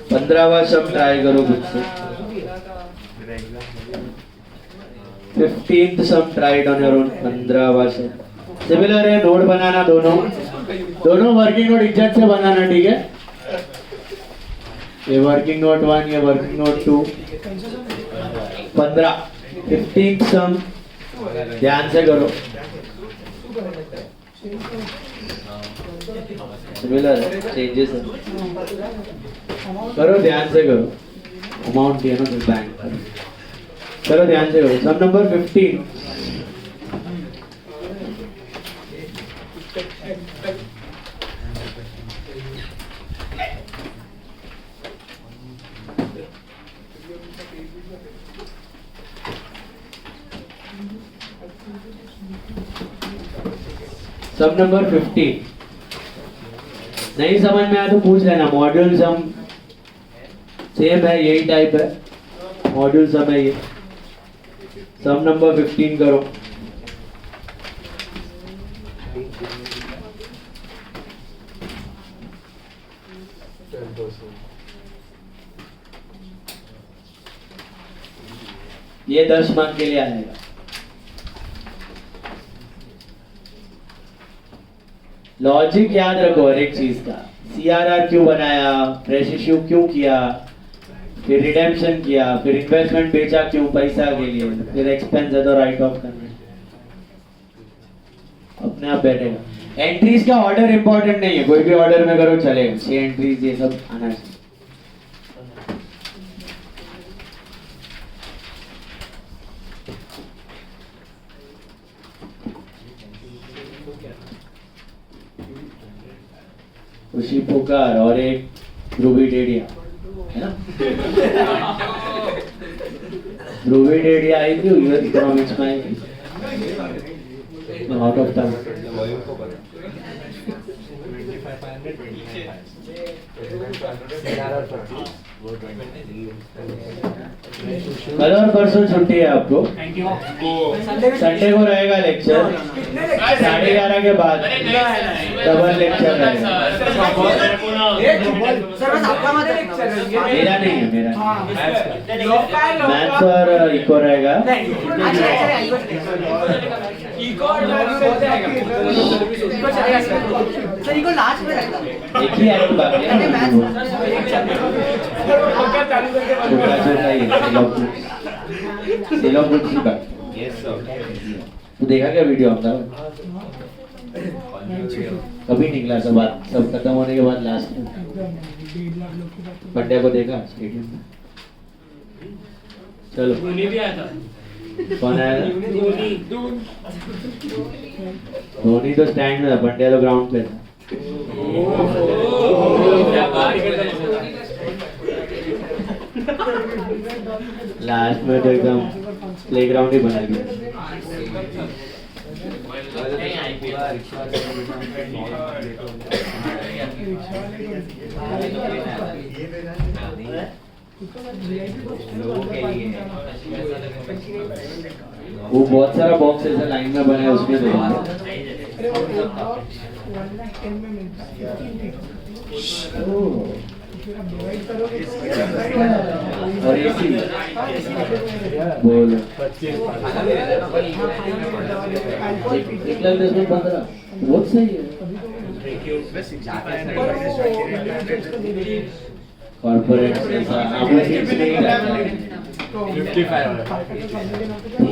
15वां सम ट्राई करो खुद से। 15th sum tried on your own. 15वां सम सिमिलर है, नोट बनाना दोनों वर्किंग नोट इज्जत से बनाना, ठीक है? ये वर्किंग नोट 1, ये वर्किंग नोट 2। 15 15th सम ध्यान से करो, सिमिलर चेंजेस करो, ध्यान से करो, अमाउंट दिया ना तो बैंक करो, ध्यान से करो। सम नंबर 15 सम नंबर 15 नहीं समझ में आया तो पूछ लेना। मॉड्यूल सम सेम है, यही टाइप है, मॉड्यूल सम है ये। सम नंबर 15 करो। ये 10 मार्क के लिए आएगा। लॉजिक याद रखो हर एक चीज का। सीआरआर क्यों बनाया, फ्रेश इश्यू क्यों किया, फिर रिडेम्पशन किया, फिर इन्वेस्टमेंट बेचा क्यों, पैसा के लिए, फिर एक्सपेंस है तो राइट ऑफ करना, अपने आप बैठेगा। एंट्रीज का ऑर्डर इंपॉर्टेंट नहीं है, कोई भी ऑर्डर में करो चलेगा। 6 एंट्रीज ये सब आना चाहिए। खुशी पुकार और एक ध्रुवी डेडिया है ना। ध्रुवी डेडिया आई थी यूएस इकोनॉमिक्स में, आई थी आउट ऑफ टाइम। कल और परसों छुट्टी है आपको। संडे को रहेगा लेक्चर 11:30 के बाद, डबल लेक्चर रहेगा। मेरा नहीं है, मेरा मैथ्स और इको रहेगा। एक ही है बाकी तू देखा क्या वीडियो अपना? कभी निकला सब बात, सब खत्म होने के बाद लास्ट में पंड्या को देखा स्टेडियम में। चलो धोनी भी आया था। कौन आया था? धोनी तो स्टैंड में था, पंड्या तो ग्राउंड पे था। लास्ट में तो एकदम प्लेग्राउंड ही बना गया। वो बहुत सारा बॉक्स ऐसा लाइन में बने उसमें और एसी बोल 1,10,15 बहुत सही है। कॉर्पोरेट ठीक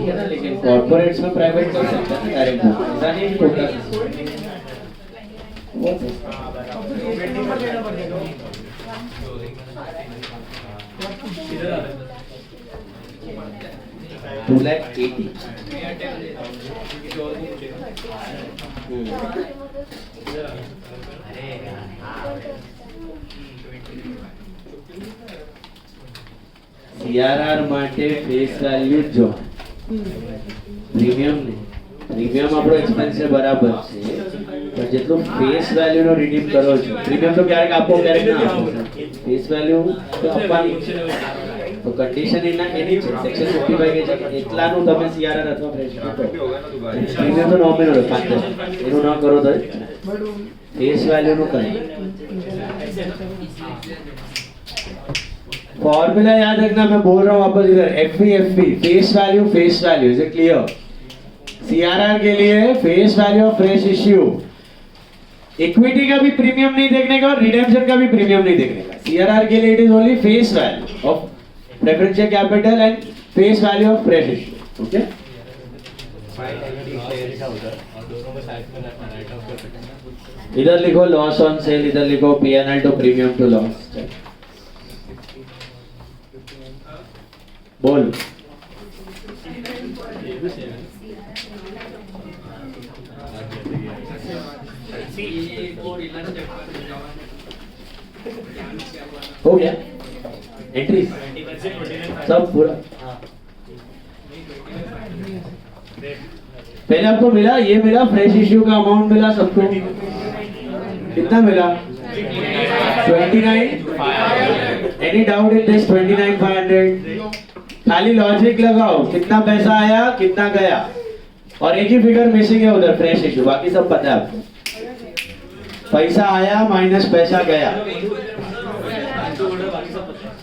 है ना, लेकिन कॉर्पोरेट्स में प्राइवेट कर सकता है डायरेक्ट, ऐसा नहीं होता। $280,000 सीआरआर માટે ફેસ વેલ્યુ જો પ્રીમિયમ ને પ્રીમિયમ આપણો એક્સપેન્સ છે બરાબર છે, પણ જેટલું ફેસ વેલ્યુ નો રિડીમ કરો છો, પ્રીમિયમ તો ક્યારેક આપો ક્યારેક ના આપો, ફેસ વેલ્યુ તો આપવાની છે। તો કન્ડિશન એની છે સેક્શન 55 કે છે કે એટલાનું તમે સીઆરઆર અથવા ફ્રેશ કરો, પ્રીમિયમ તો નોમિનલ હોય 5,000 એનું ના કરો તો ફેસ વેલ્યુ નું કરો। फॉर्मूला याद रखना, मैं बोल रहा हूँ वापस इधर, FV face value is it clear? CRR के लिए face value of fresh issue, equity का भी प्रीमियम नहीं देखने का और रिडेम्पशन का भी प्रीमियम नहीं देखने का। सीआरआर के लिए it is only face value of preferential capital and face value of fresh issue. Okay, और दोनों को साथ में राइट ऑफ कर सकते हैं. इधर लिखो लॉस ऑन सेल, इधर लिखो P&L to premium to loss. बोल. ये भी सेम है. हो गया एंट्री सब पूरा. पहले आपको मिला, ये मिला फ्रेश इश्यू का अमाउंट मिला सबको. कितना मिला? 29. Any doubt in this? 29,500. खाली लॉजिक लगाओ, कितना पैसा आया कितना गया, और एक ही फिगर मिसिंग है उधर, फ्रेश इश्यू. बाकी सब पता है आपको. पैसा आया माइनस पैसा गया.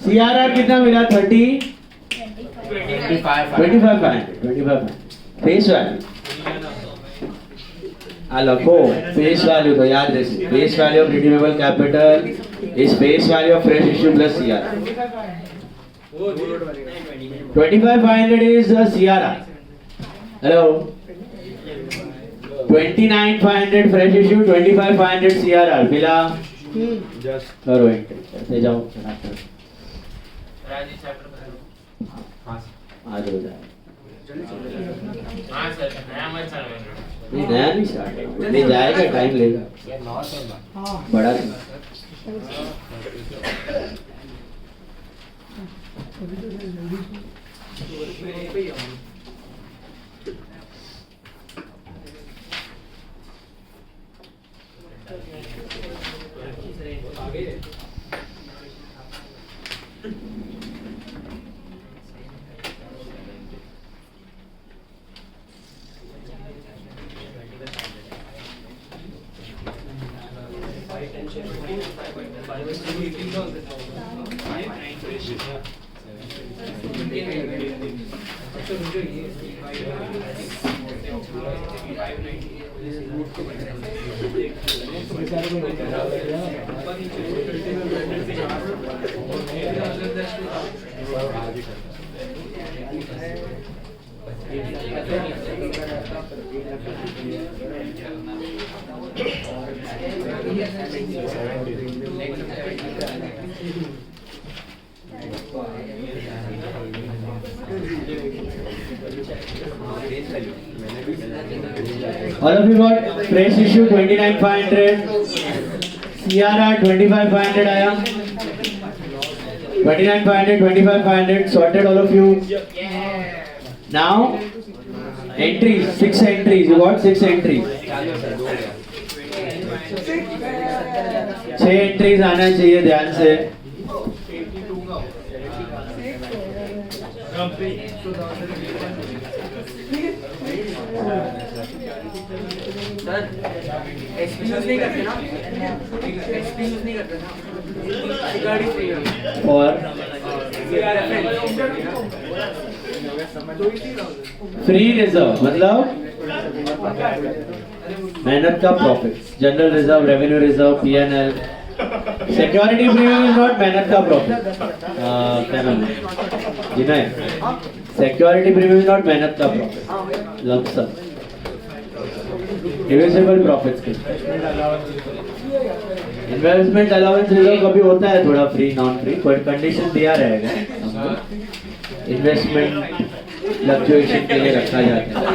CRR कितना मिला? 25,500. फेस वैल्यू लखो. फेस वैल्यू तो याद रखिए. Face value of redeemable capital is face value of fresh issue plus CRR. 25,500 is the CRR. Hello. 29,500 fresh issue, 25,500 CRR. मिला? जस्ट करो एंट्री. ऐसे जाओ. आज हो जाए. नहीं नया नहीं स्टार्ट. नहीं जाएगा, टाइम लेगा. बड़ा All of you got fresh issue 29,500, CRR 25,500 आया. 29,500, 25,500 sorted all of you. Now entries, 6 entries. You got 6 entries. 6 entries आना चाहिए ध्यान से. सर SP यूज नहीं करते ना? SP यूज नहीं करते ना? गाड़ी फ्री है. और फ्री रिजर्व मतलब मेहनत का profit. General reserve, revenue reserve, P&L. Security premium is not मेहनत का प्रॉफिट. क्या नाम है? जिनाय. सिक्योरिटी प्रीमियम इज नॉट मेहनत का प्रॉफिट. लमसम डिविजिबल प्रॉफिट्स के. इन्वेस्टमेंट अलाउंस रिजर्व कभी होता है थोड़ा free non free, but condition दिया रहेगा. इन्वेस्टमेंट फ्लक्चुएशन के लिए रखा जाता है.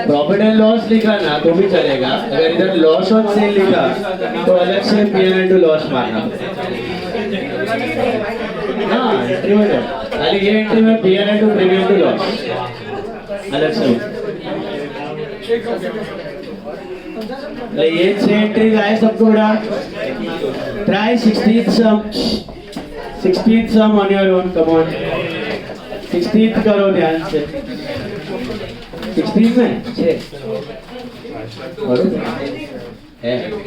प्रॉफिट एंड लॉस लिखा ना तो भी चलेगा. अगर इधर लॉस ऑन सेल लिखा तो अलग से P&L टू लॉस मारना. हाँ एंट्री में खाली ये एंट्री में P&L to premium to loss अलग से. ये 6 एंट्रीज आए सबको उड़ा. Try 16th sum on your own. Come on 16th करो ध्यान से. 16 में 6 और है हो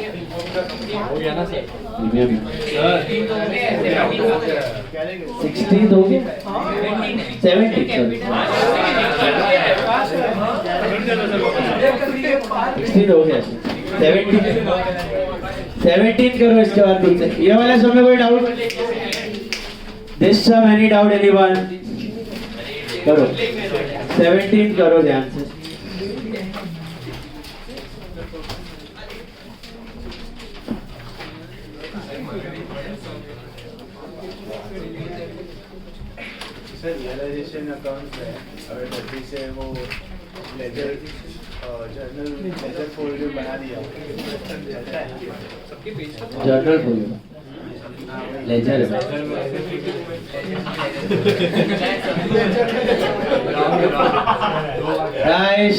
गया ना सर. प्रीमियम 16th हो गया. 17th सॉरी 16th हो गया. 17th करो. इसके बाद तुमसे ये वाला सब में कोई doubt? This sum, any doubt anyone? करो 17 करो ध्यान से. सर रियलाइजेशन अकाउंट है अगर गलती से वो लेजर जर्नल लेजर फोल्डर बना दिया चलता है जर्नल बोलो ledger right.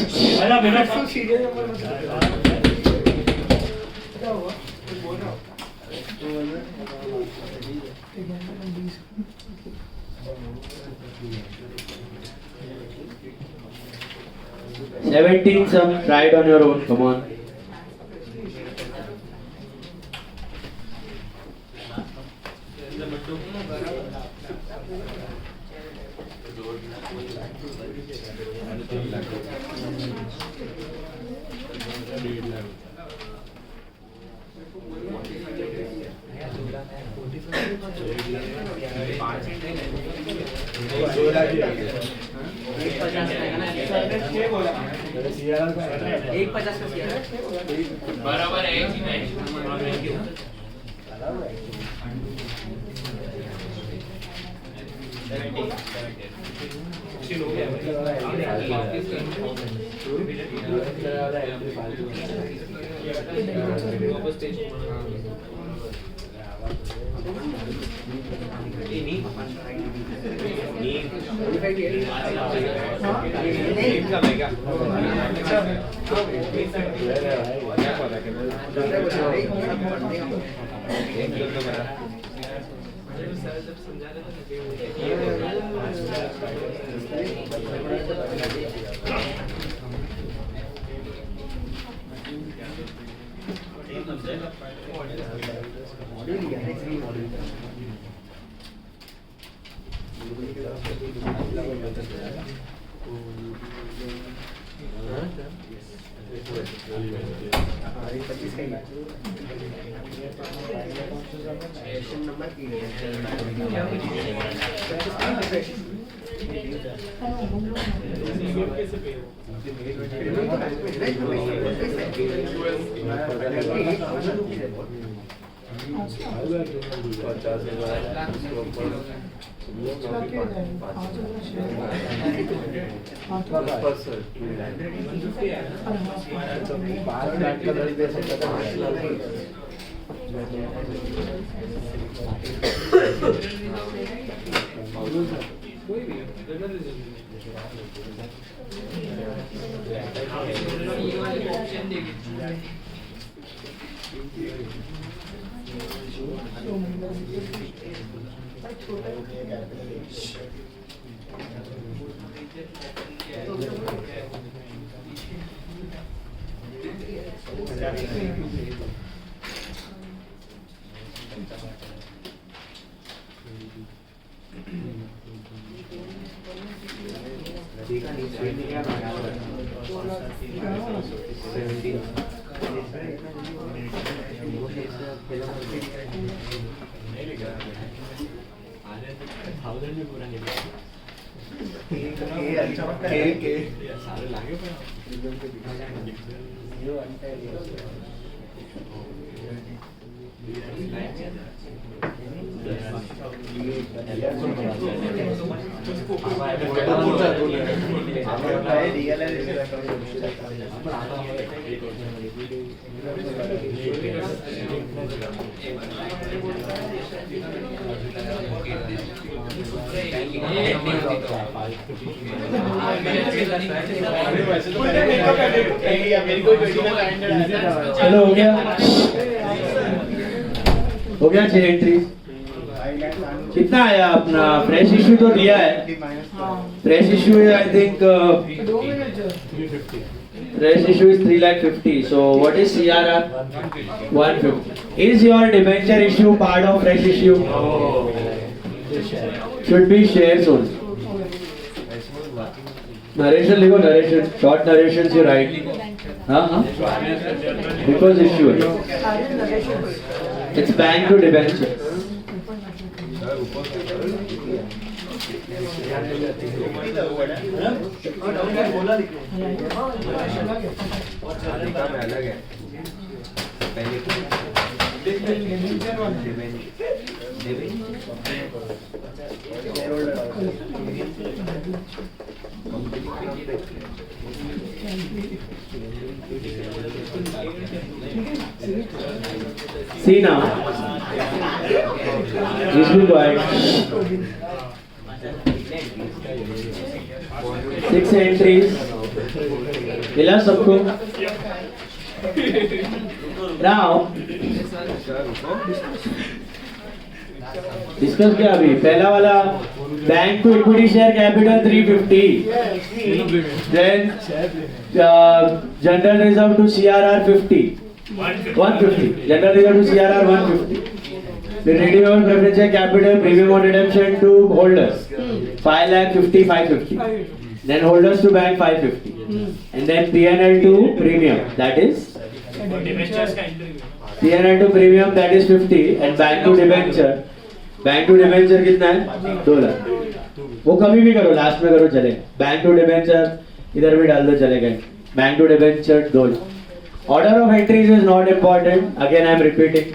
Seventeen sum, try it on your own, come on. एक 50 का किया बराबर है कि नहीं चलो हो गया छह एंट्री. कितना आया अपना फ्रेश इश्यू तो दिया है. फ्रेश इश्यू है I think fresh issue is 3,50,000. So what is CRR? 150. Is your debenture issue part of fresh issue? Should be shares only. Narration लिखो narration. Short narrations you write. हाँ. Because issue है. It's bank to debenture. अलग है See now. This will go ahead. 6 entries. मिला सबको? Now, discuss किया अभी पहला वाला bank to equity share capital 350, then general reserve to CRR 150, general reserve to CRR 150, then redeemable preference share capital premium on redemption to holders 5,50,000 550, then holders to bank 550, and then P&L to premium, that is P&L to premium, that is 50, and bank to debenture कितना है $2। वो कभी भी करो, last में करो चलेगा। Bank to debenture इधर भी डाल दो चलेगा। Bank to debenture $2। Order of entries is not important, again I am repeating.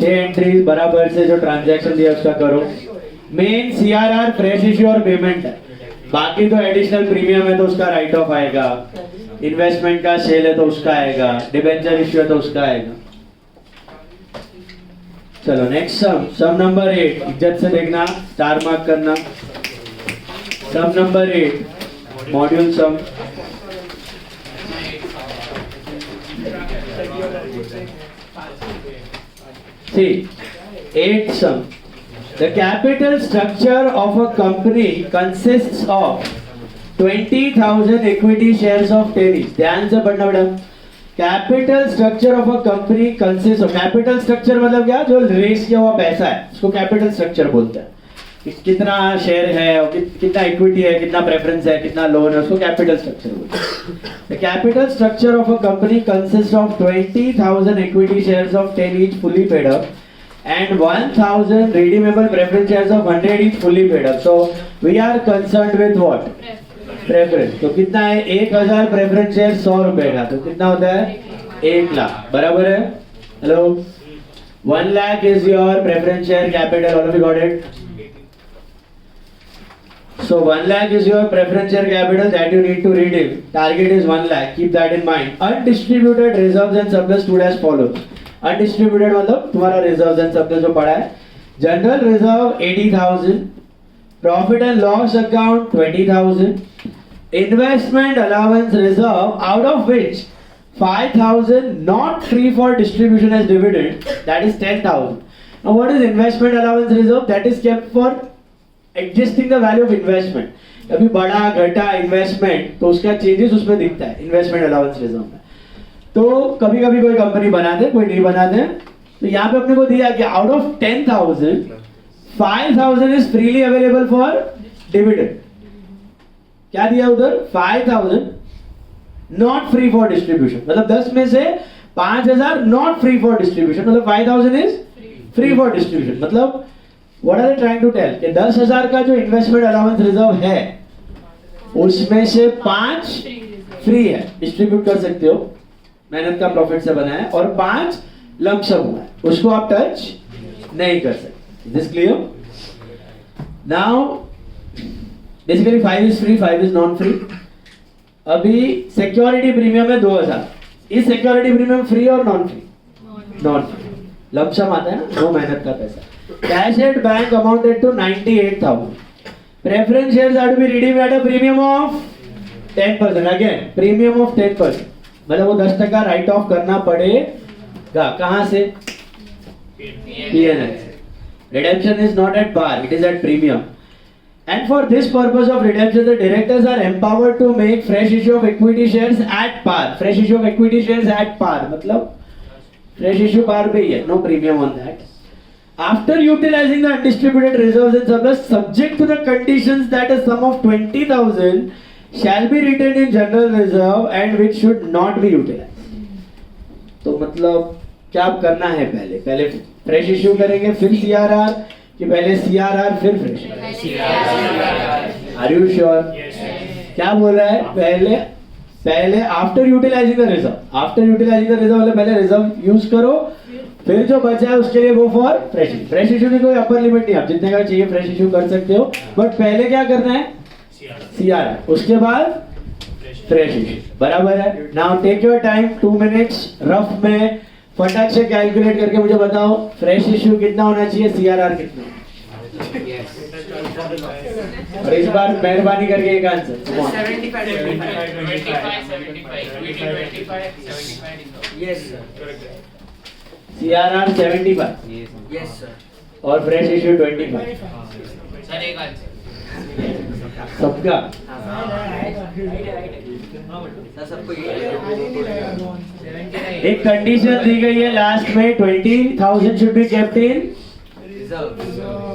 6 entries बराबर से जो ट्रांजैक्शन दिया उसका करो। मेन CRR फ्रेश इश्यू और पेमेंट है, बाकी तो एडिशनल प्रीमियम है तो उसका राइट ऑफ आएगा, इन्वेस्टमेंट का सेल है तो उसका आएगा, डिबेंचर इश्यू है तो उसका आएगा। चलो नेक्स्ट सम नंबर 8, इज्जत से देखना, स्टार मार्क करना। सम number 8 module some. See, 8 sum. The capital structure of a company consists of 20,000 equity shares of Tennis. ध्यान से पढ़ना बेटा। Capital structure of a company consist of, capital structure मतलब क्या, जो रेस किया हुआ पैसा है उसको कैपिटल स्ट्रक्चर बोलते हैं। कितना शेयर है, कितना इक्विटी है, कितना प्रेफरेंस है, कितना लोन है, उसको कैपिटल स्ट्रक्चर बोलते हैं। The capital structure of a company consist of 20,000 equity shares of 10 each fully paid up and 1,000 redeemable preference shares of 100 each fully paid up. So we are concerned with what? Preference. तो कितना है, 1,000 preference share 100 रुपए का, तो कितना होता है 1 लाख, बराबर है। Hello, 1 lakh is your preference share capital, all of you got it? So 1 lakh is your preference share capital that you need to redeem. Target is 1 lakh, keep that in mind. Undistributed reserves and surplus stood as follows. Undistributed मतलब तुम्हारा reserves and surplus जो पड़ा है। General reserve 80,000, profit and loss account 20,000, investment allowance reserve, out of which 5,000 not free for distribution as dividend, that is 10,000. Now what is investment allowance reserve? That is kept for adjusting the value of investment. कभी बड़ा घटा investment तो उसका changes उसमें दिखता है investment allowance reserve में। तो कभी कभी कोई कंपनी बनाते कोई नहीं बनाते, तो यहाँ पे अपने को दिया कि out of 10,000 5,000 is freely available for dividend. क्या दिया उधर, 5,000 नॉट फ्री फॉर डिस्ट्रीब्यूशन, मतलब 10 में से 5,000 नॉट फ्री फॉर डिस्ट्रीब्यूशन, मतलब 5,000 इज फ्री फॉर डिस्ट्रीब्यूशन। मतलब what are they trying to tell कि 10,000 का जो इन्वेस्टमेंट अलाउंस रिजर्व है उसमें से 5 फ्री है, डिस्ट्रीब्यूट कर सकते हो, मेहनत का प्रॉफिट से बना है, और 5 लमसम हुआ है, उसको आप टच नहीं कर सकते। Is this clear? Now basically 5 is free, 5 is non free. अभी सिक्योरिटी प्रीमियम है 2,000, इस सिक्योरिटी प्रीमियम फ्री और non free? Non free, lump sum आता है ना, वो मेहनत का पैसा। Cash at bank amounted to 98,000, preference shares are to be redeemed at a premium of 10%, again premium of 10%, मतलब वो 10% राइट ऑफ करना पड़ेगा। कहां से? P&L। Redemption is not at par, it is at premium. And for this purpose of redemption, the directors are empowered to make fresh issue of equity shares at par. Fresh issue of equity shares at par, मतलब fresh issue par पे ही है, no premium on that. After utilizing the undistributed reserves and surplus, subject to the conditions that a sum of 20,000 shall be retained in general reserve and which should not be utilized. तो मतलब क्या करना है, पहले fresh issue करेंगे, फिर CRR, कि पहले CRR फिर फ्रेश? Are you sure? क्या बोल रहा है? पहले आफ्टर यूटिलाइजिंग द रिजर्व, मतलब पहले रिजर्व यूज करो, फिर जो बचा है उसके लिए गो फॉर फ्रेश इशू की कोई अपर लिमिट नहीं, आप जितने का चाहिए फ्रेश इशू कर सकते हो, बट पहले क्या करना है? CRR, उसके बाद फ्रेश इशू, बराबर है? Now take your time, 2 minutes rough में फटाक से कैलकुलेट करके मुझे बताओ फ्रेश इशू कितना होना चाहिए, CRR कितना? और इस बार मेहरबानी करके एक answer 75 yes sir CRR 75 yes sir और फ्रेश इशू 25 सर एक आंसर सबका। सर सबको ये एक कंडीशन दी गई है लास्ट में, 20,000 should be kept in reserve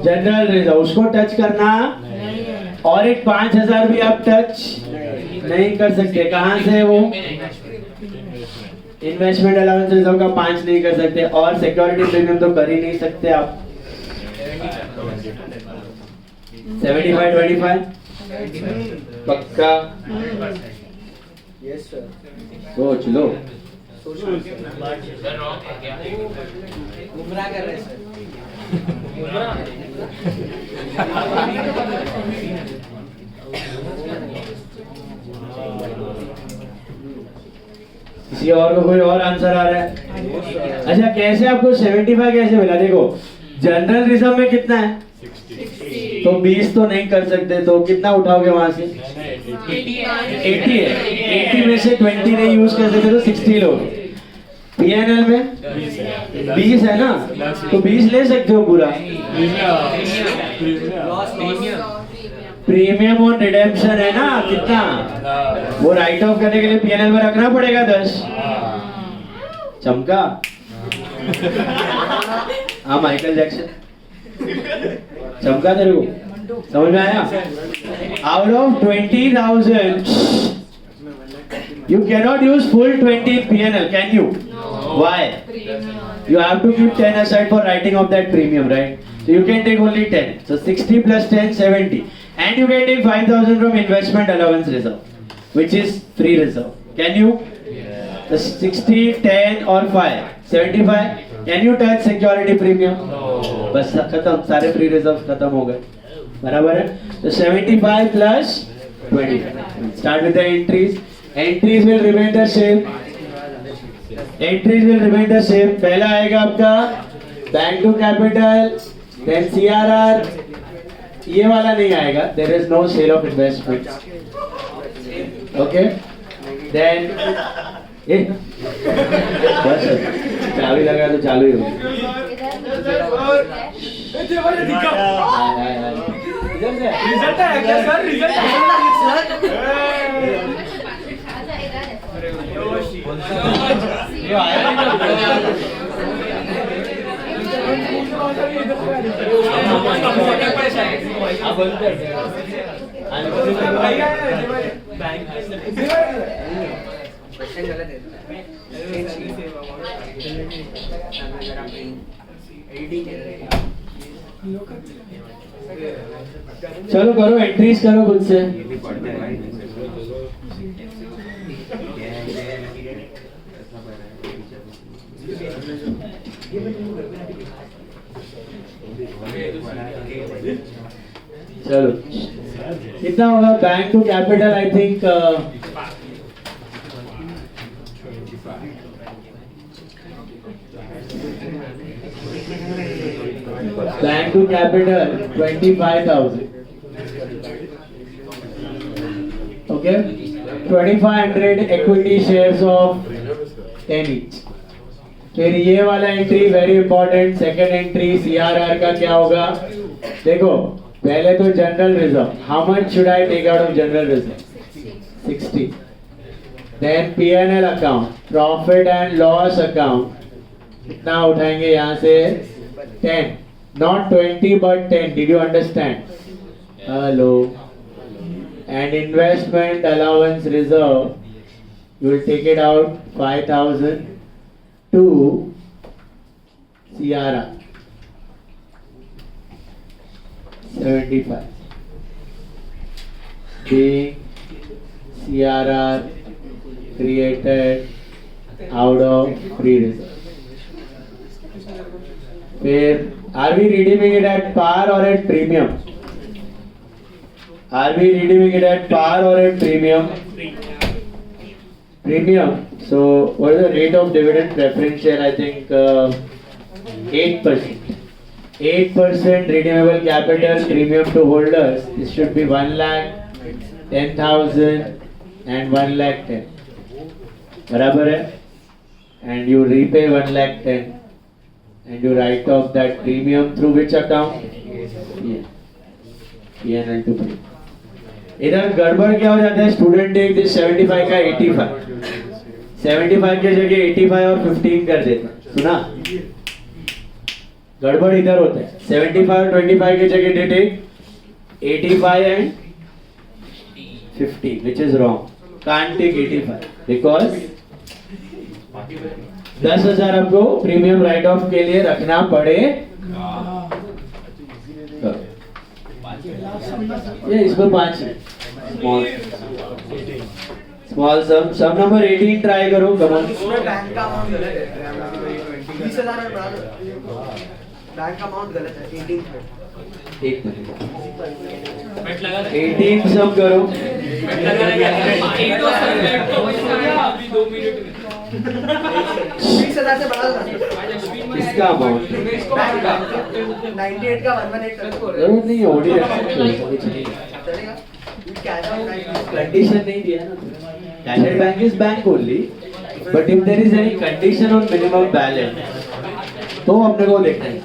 general reserve, उसको टच करना, और एक 5,000 भी आप टच नहीं कर सकते। कहां से? वो इन्वेस्टमेंट अलाउंस रिजर्व का 5 नहीं कर सकते, और सिक्योरिटी प्रीमियम तो कर ही नहीं सकते आप। 75-25 पक्का? yes sir सोच लो। सर रॉन्ग है क्या? गुमराह कर रहे हैं सर किसी और को कोई और आंसर आ रहा है? अच्छा, कैसे आपको 75 कैसे मिला? देखो जनरल रिजर्व में कितना है? 60 तो 20 तो नहीं कर सकते, तो कितना उठाओगे वहां से? 80 80 है, 80 में से 20 नहीं यूज कर सकते तो 60 लोगे। PNL में 20 है ना, तो 20 ले सकते हो पूरा। लॉस प्रीमियम प्रीमियम और रिडेम्पशन है ना, कितना? वो राइट ऑफ करने के लिए PNL में रखना पड़ेगा 10। चमका? हाँ, माइकल जैक्सन चमका तेरे को? समझ में आया? Out of 20,000 you cannot use full 20 PNL, can you? Why? You have to keep 10 aside for writing off that premium, right? So you can take only 10. So 60 plus 10, 70. And you can take 5,000 from investment allowance reserve, which is free reserve. Can you? The 60, 10 or 5, 75. Can you touch security premium? बस खत्म, सारे free reserves खत्म हो गए, बराबर है? So 75 plus 25. Start with the entries. Entries will remain the same. पहला आएगा आपका bank to capital, then CRR, ये वाला नहीं आएगा, there is no sale of investments. Okay? Then बस चाबी लगा तो चालू ही होगी। रिजल्ट है क्या सर? रिजल्ट गलत है चलो करो, एंट्रीज करो खुद से। चलो कितना होगा bank to capital? I think bank to capital 25,000. Okay, 2,500 equity shares of 10 each. फिर ये वाला entry very important, second entry CRR का क्या होगा? देखो पहले तो general reserve, how much should I take out of general reserve? 60. Then PNL account, profit and loss account, कितना उठाएंगे यहाँ से? 10, not 20 but 10. Did you understand? Hello. And investment allowance reserve, you will take it out 5,000 to CRR. 75 being CRR created out of free reserve. फिर are we redeeming it at par or at premium? Are we redeeming it at par or at premium? Premium. So what is the rate of dividend preference share? I think 8%. 8% redeemable capital premium to holders. This should be 1,10,000 and 1,10,000. बराबर है? And you repay 1,10,000 and you write off that premium through which account? PNL to pay. इधर गड़बड़ क्या हो जाता है? Student take this 75 का 85, 75 के जगह 85 और 15 कर देते हैं. सुना? गड़बड़ इधर होता है. 75 और 25 के जगह they take 85 and 50, which is wrong. Can't take 85 because 10,000 आपको प्रीमियम राइट ऑफ के लिए रखना पड़ेगा. ये इसमें 5 स्मॉल सम नंबर 18 ट्राई करो. कमन उसमें बैंक का अमाउंट गलत है. 20,000 में बढ़ा दो. बैंक का अमाउंट गलत है. 18 है. एक मिनट 18 सम करो. 20,000 से बढ़ा दो. इसका अमाउंट 98 का 118 कर दो. जरूरत नहीं है. ओडी चलेगा. कैश आउट कंडीशन नहीं दिया ना. Cash bank is bank only, but if there is any condition on minimum balance तो अपने को देखना है.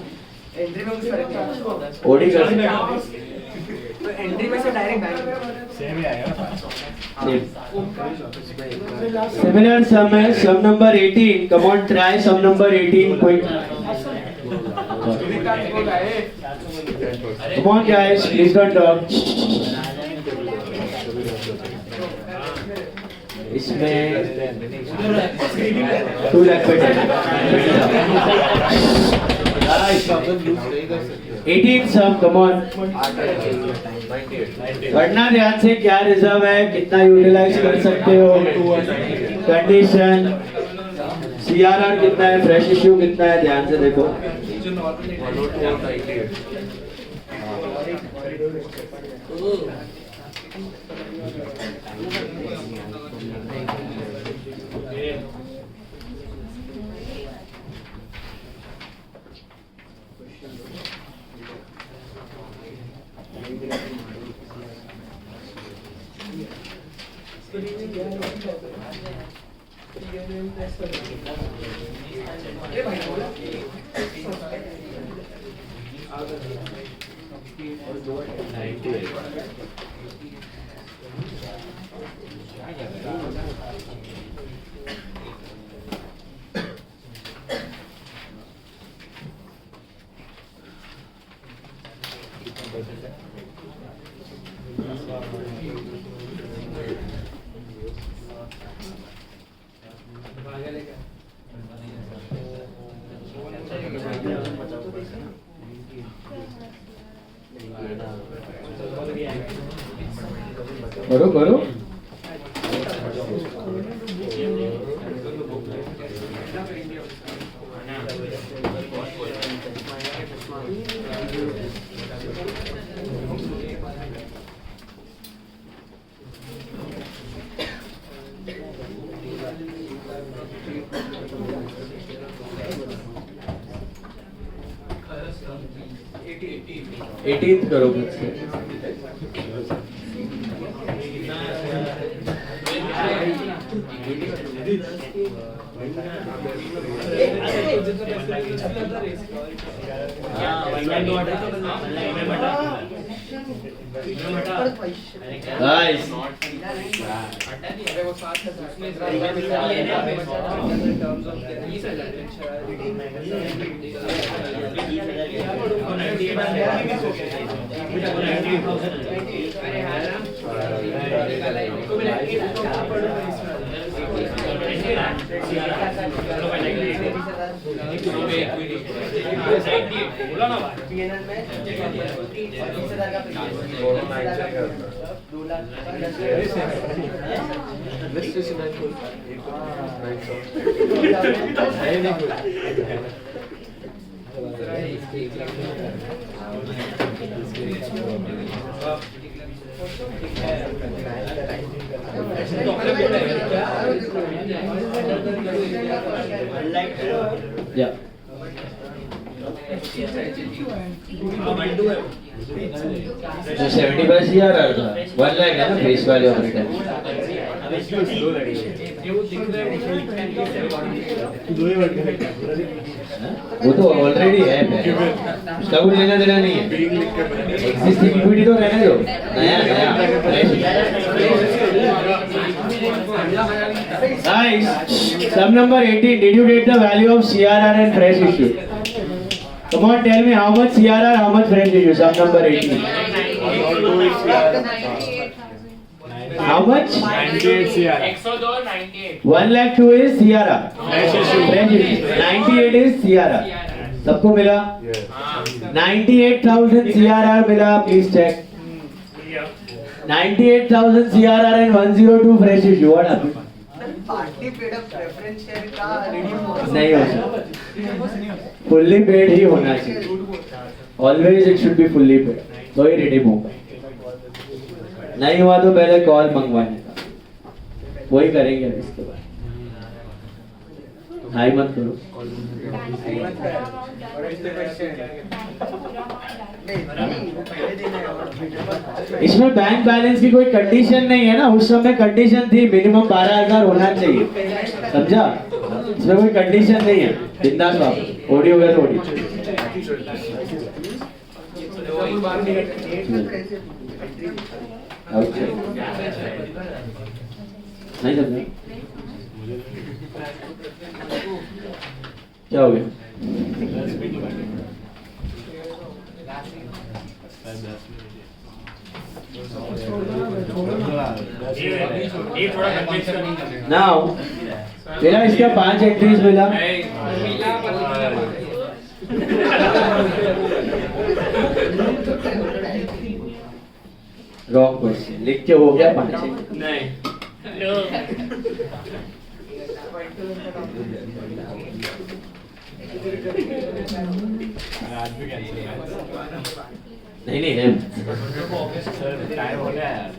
एंट्री में कुछ फर्क नहीं. ओडी कर तो एंट्री में से डायरेक्ट बैंक. सेम ही आएगा. Similar sum है sum number 18. Come on, try sum number 18 quick. Come on guys, please don't talk. इसमें 2 लाख पे 18 sum, come on. पढ़ना ध्यान से. क्या रिजर्व है, कितना यूटिलाइज कर सकते हो, कंडीशन, सीआरआर कितना है, फ्रेश इश्यू कितना है, ध्यान से देखो. करो करो. एटीन करो मुझसे. Guys, बोला ना बात। PNL में 30,000 का प्रीवियस 2 लाख का 10 Yeah. जो 75 CR आ रहा था 1 लाख है ना फेस वैल्यू ऑफ रिटर्न वो तो ऑलरेडी है उसका कुछ लेना देना नहीं है एग्जिस्टिंग इक्विटी तो रहने दो नया Guys, sum number 18. Did you get the value of CRR and fresh issue? Come on, tell me how much CRR, how much fresh issue? Sum number 18. How much? 98 CR. 198 1 lakh 2 is CRR. Fresh issue. 98 is CRR. सबको मिला? 98,000 CRR मिला. Please check. 98,000 CRR and 102 fresh issue. What happened? Party paid up preference share का redeem नहीं हो सकता fully paid ही होना चाहिए always it should be fully paid तो ही रिडीम होगा नहीं हुआ तो पहले कॉल मंगवाने का वही करेंगे अब इसके बाद हाई मत करो इसमें बैंक बैलेंस की कोई कंडीशन नहीं है ना उस समय कंडीशन थी मिनिमम 12,000 होना चाहिए समझा इसमें कोई कंडीशन नहीं है बिंदास बाप ओडी हो गया तो ओडी नहीं समझा क्या हो गया ये थोड़ा कन्विंस करनी नाउ मेरा इसका 5 एंट्रीज मिला रॉन्ग क्वेश्चन लिख के हो गया 5 नहीं आज भी कैंसिल नहीं है सर टाइम हो गया यार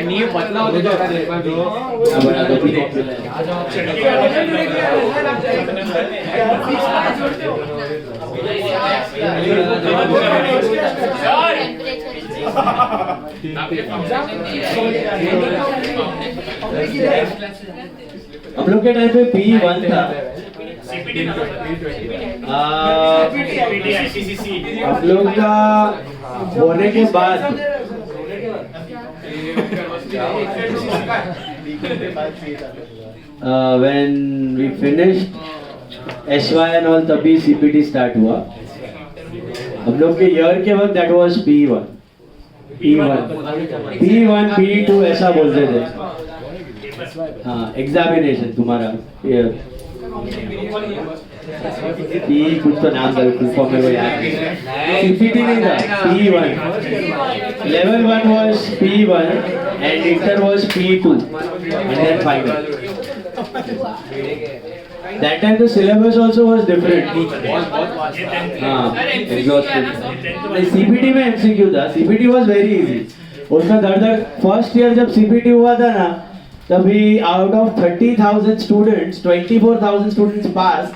नींव पतला हो जाता है अब बना दो भी हम लोग के टाइम पे P1 था हम लोग का होने के बाद when we finished SY and all तभी CPT start हुआ हम लोग के ईयर के वक्त that was P1 P2 ऐसा बोलते थे हाँ एग्जामिनेशन तुम्हारा P कुछ तो नाम था फुल फॉर्म में वो याद नहीं CPT नहीं था P1 level 1 was P1 and inter was P2 and then final that time the syllabus also was different हाँ exhaustive नहीं CPT में MCQ था CPT was very easy उसका दर्द फर्स्ट ईयर जब CPT हुआ था ना तभी out of 30,000 students 24,000 students passed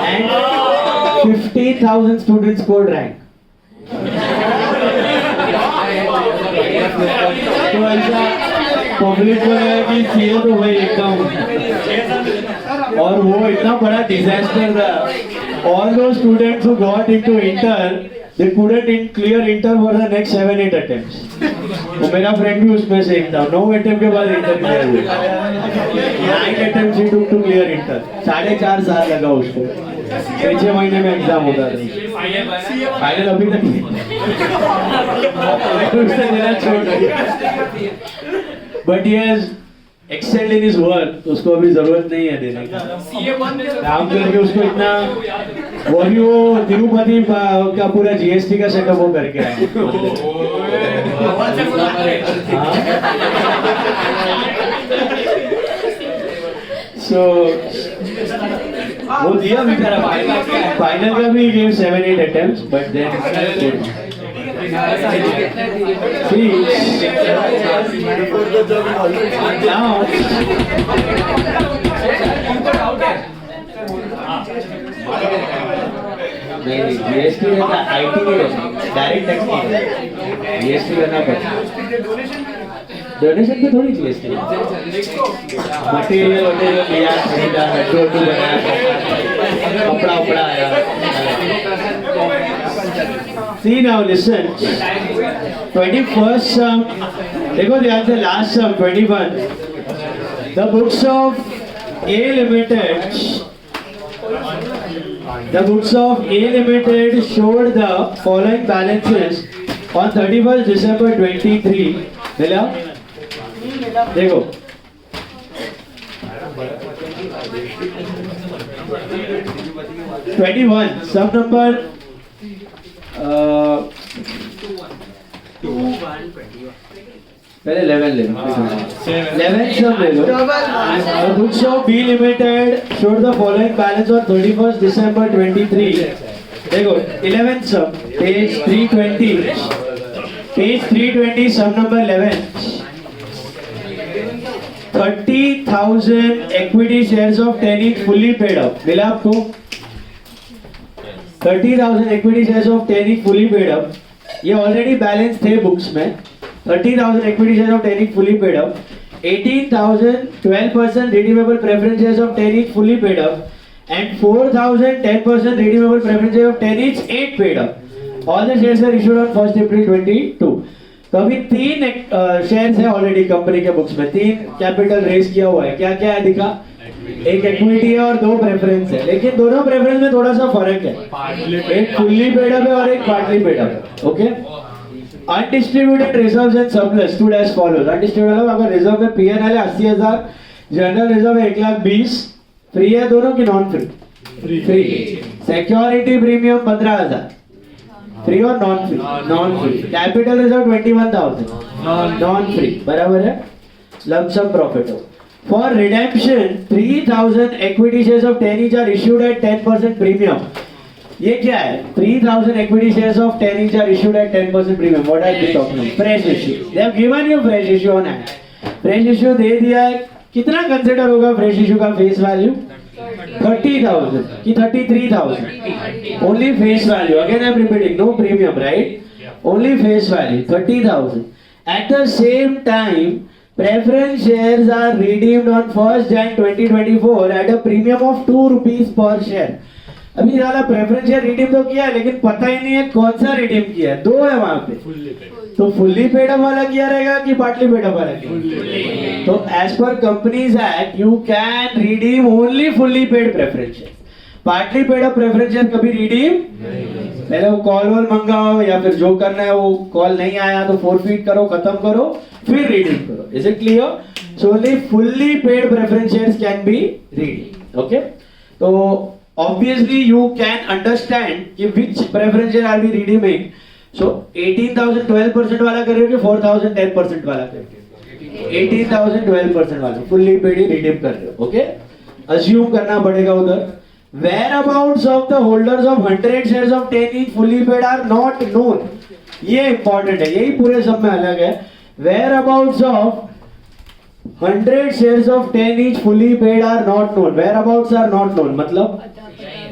and 50,000 students scored rank तो ऐसा पब्लिक बोलेगा कि सीए तो भाई एकदम और वो इतना बड़ा डिजास्टर था all those students who got into inter they couldn't clear inter for the next 7-8 attempts वो मेरा फ्रेंड भी उसमें से एक था 9 अटेम्प्ट के बाद इंटर क्लियर हुआ 9 अटेम्प्ट ही टू क्लियर इंटर 4.5 साल लगा उसको 6 महीने में एग्जाम होता था फाइनल अभी तक उसने देना छोड़ दिया but he has excelled in his work, तो उसको अभी जरूरत नहीं है देने की। काम करके उसको इतना, वो अभी वो तिरुपति का पूरा जीएसटी का सेटअप वो करके आया। सो वो दिया बेचारा, फाइनल का भी गेम 7-8 अटेम्प्ट्स, बट देन नहीं जीएसटी रहता, आईटी नहीं रहता, डायरेक्ट टैक्स नहीं रहता, जीएसटी करना पड़ता। डोनेशन पे थोड़ी जीएसटी, मटेरियल लिया, खरीदा, लड्डू बनाया, कपड़ा उपड़ा आया। See now, listen. 21st sum. देखो ध्यान से, last sum 21. The books of A Limited. The books of A Limited showed the following balances on 31st December 23. मिला? देखो. 21 sum number 11 ले लो, 11 sum ले लो। The books of B Limited showed the following balance on 31st December 23. देखो 11 sum, page 320, sum number 11. 30,000 equity shares of 10 each fully paid up. मिला आपको? 30,000 equity shares of 10 each fully paid up. ये already balance थे books में। 30,000 equity shares of 10 each fully paid up. 18,000 12% redeemable preference shares of 10 each fully paid up. And 4,000 10% redeemable preference shares of 10 each 8 paid up. All the shares are issued on 1st April 22. तो अभी 3 shares है already company के books में, 3 capital raise किया हुआ है। क्या क्या है दिखा? एक इक्विटी है और 2 प्रेफरेंस है, लेकिन दोनों प्रेफरेंस में थोड़ा सा फर्क है, एक फुल्ली पेड अप है और एक पार्टली पेड अप है। Okay, undistributed reserves and surplus stood as follows. Undistributed अगर रिजर्व में पीएनएल है 80,000, जनरल रिजर्व है 1,20,000, फ्री है दोनों की non free? Free. Security premium 15,000, free और non free? Non free. Capital reserve 21,000, non free, बराबर है। लंप सम प्रॉफिट हो। For redemption, 3,000 equity shares of 10 each are issued at 10% premium. ये क्या है? 3,000 equity shares of 10 each are issued at 10% premium. What are they talking about? Fresh issue. They have given you fresh issue on hand. Fresh issue दे दिया है। कितना consider होगा fresh issue का face value? 30,000 कि 33,000? Only face value. Again I am repeating, no premium, right? Only face value, 30,000. At the same time, preference shares are redeemed on 1st Jan 2024 at a premium of 2 rupees per share. अभी वाला preference share redeem तो किया है, लेकिन पता ही नहीं है कौन सा रिडीम किया है। 2 है वहां पे, तो फुल्ली पेड अप वाला किया रहेगा कि पार्टली पेड अप वाला किया? तो as per companies act you can redeem only fully paid preference share. Partly paid up preference share कभी रिडीम पहले वो कॉल वॉल मंगाओ या फिर जो करना है वो कॉल नहीं आया तो फोरफीट करो, खत्म करो, फिर रिडीम करो। Is it clear? So only fully paid preference shares can be redeem. Okay, तो obviously you can understand कि which preference share are we redeeming. So 18,000 12% वाला कर रहे हो कि 4,000 10% वाला कर रहे हो? 18,000 12% वाला fully paid ही redeem कर रहे हो। ओके, assume करना पड़ेगा उधर। Whereabouts of the holders of 100 shares of 10 each fully paid are not known. ये important है, यही पूरे सब में अलग है। Whereabouts of 100 shares of 10 each fully paid are not known. Whereabouts are not known मतलब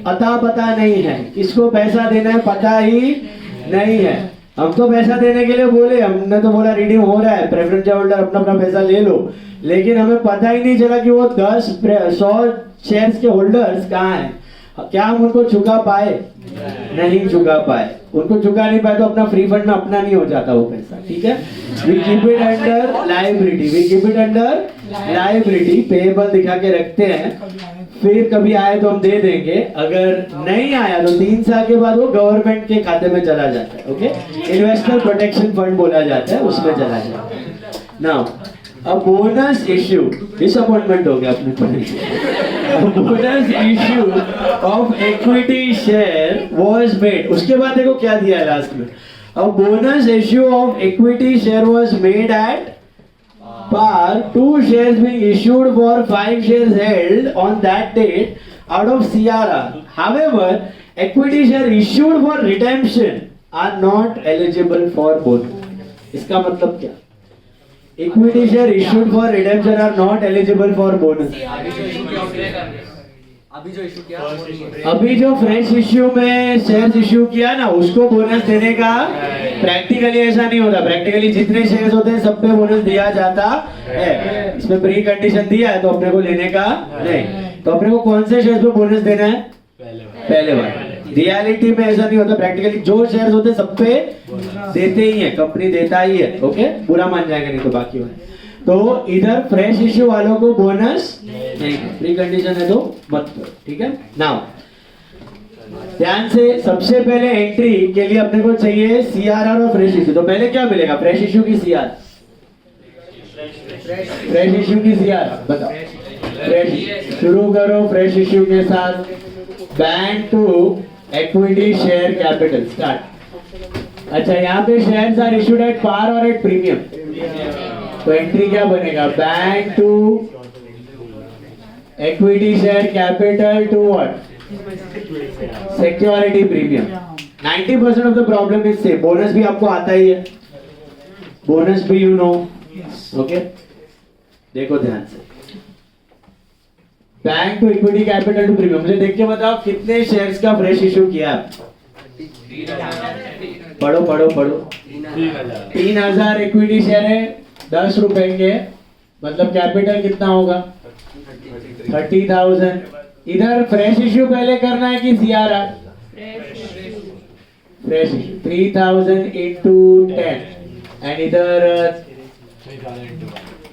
अता पता नहीं है, किसको पैसा देना है पता ही नहीं है। हम तो पैसा देने के लिए बोले, हमने तो बोला रिडीम हो रहा है, प्रेफरेंस होल्डर अपना अपना पैसा ले लो, लेकिन हमें पता ही नहीं चला कि वो 100 शेयर्स के होल्डर्स कहाँ हैं। क्या हम उनको चुका पाए? नहीं चुका पाए। उनको चुका नहीं पाए तो अपना फ्री फंड में अपना नहीं हो जाता वो पैसा। ठीक है, we keep it under liability, we keep it under liability, payable दिखा के रखते हैं, फिर कभी आए तो हम दे देंगे, अगर नहीं आया तो 3 साल के बाद वो गवर्नमेंट के खाते में चला जाता है। ओके, इन्वेस्टर प्रोटेक्शन फंड बोला जाता है, उसमें चला जाता है। Now A bonus issue, disappointment हो गया अपने को। A bonus issue of equity share was made. उसके बाद देखो क्या दिया है लास्ट में। A bonus issue of equity share was made at par, 2 shares being issued for 5 shares held on that date out of CRR. However, equity share issued for redemption are not eligible for bonus. इसका मतलब क्या? Equity share issued for redemption are not eligible for bonus. अभी जो issue किया वो नहीं है। अभी जो फ्रेश इश्यू में शेयर्स इश्यू किया ना उसको बोनस देने का प्रैक्टिकली ऐसा नहीं होता। प्रैक्टिकली जितने शेयर्स होते हैं सब पे बोनस दिया जाता है। इसमें प्री कंडीशन दिया है तो अपने को लेने का नहीं। तो अपने को कौन से शेयर्स पे बोनस देना है? पहले बार। रियलिटी में ऐसा नहीं होता। प्रैक्टिकली जो शेयर्स होते हैं सब पे देते ही है, कंपनी देता ही है। ओके, पूरा मान जाएगा नहीं तो बाकी वाले। तो इधर फ्रेश इश्यू वालों को बोनस नहीं, प्री कंडीशन है तो मत करो, ठीक है। नाउ ध्यान से, सबसे पहले एंट्री के लिए अपने को चाहिए सीआरआर और फ्रेश इश्यू। तो पहले क्या मिलेगा? फ्रेश इश्यू की सीआर, फ्रेश इश्यू की सीआर बताओ। फ्रेश शुरू करो फ्रेश इश्यू के साथ। Bank to equity share capital start. अच्छा, यहाँ पे shares are issued at par और एट प्रीमियम। तो एंट्री क्या बनेगा? Bank to equity share capital to what? Security premium. 90% of the problem is same. Bonus भी आपको आता ही है, बोनस भी यू नो। ओके, देखो ध्यान से। Bank to equity capital to premium. मुझे देख के बताओ कितने शेयर्स का फ्रेश इशू किया है? पढ़ो पढ़ो पढ़ो। 3000 इक्विटी शेयर है 10 रुपए के, मतलब कैपिटल कितना होगा? 30,000। इधर फ्रेश इश्यू पहले करना है कि CRR? Fresh issue 3000 into 10 and इधर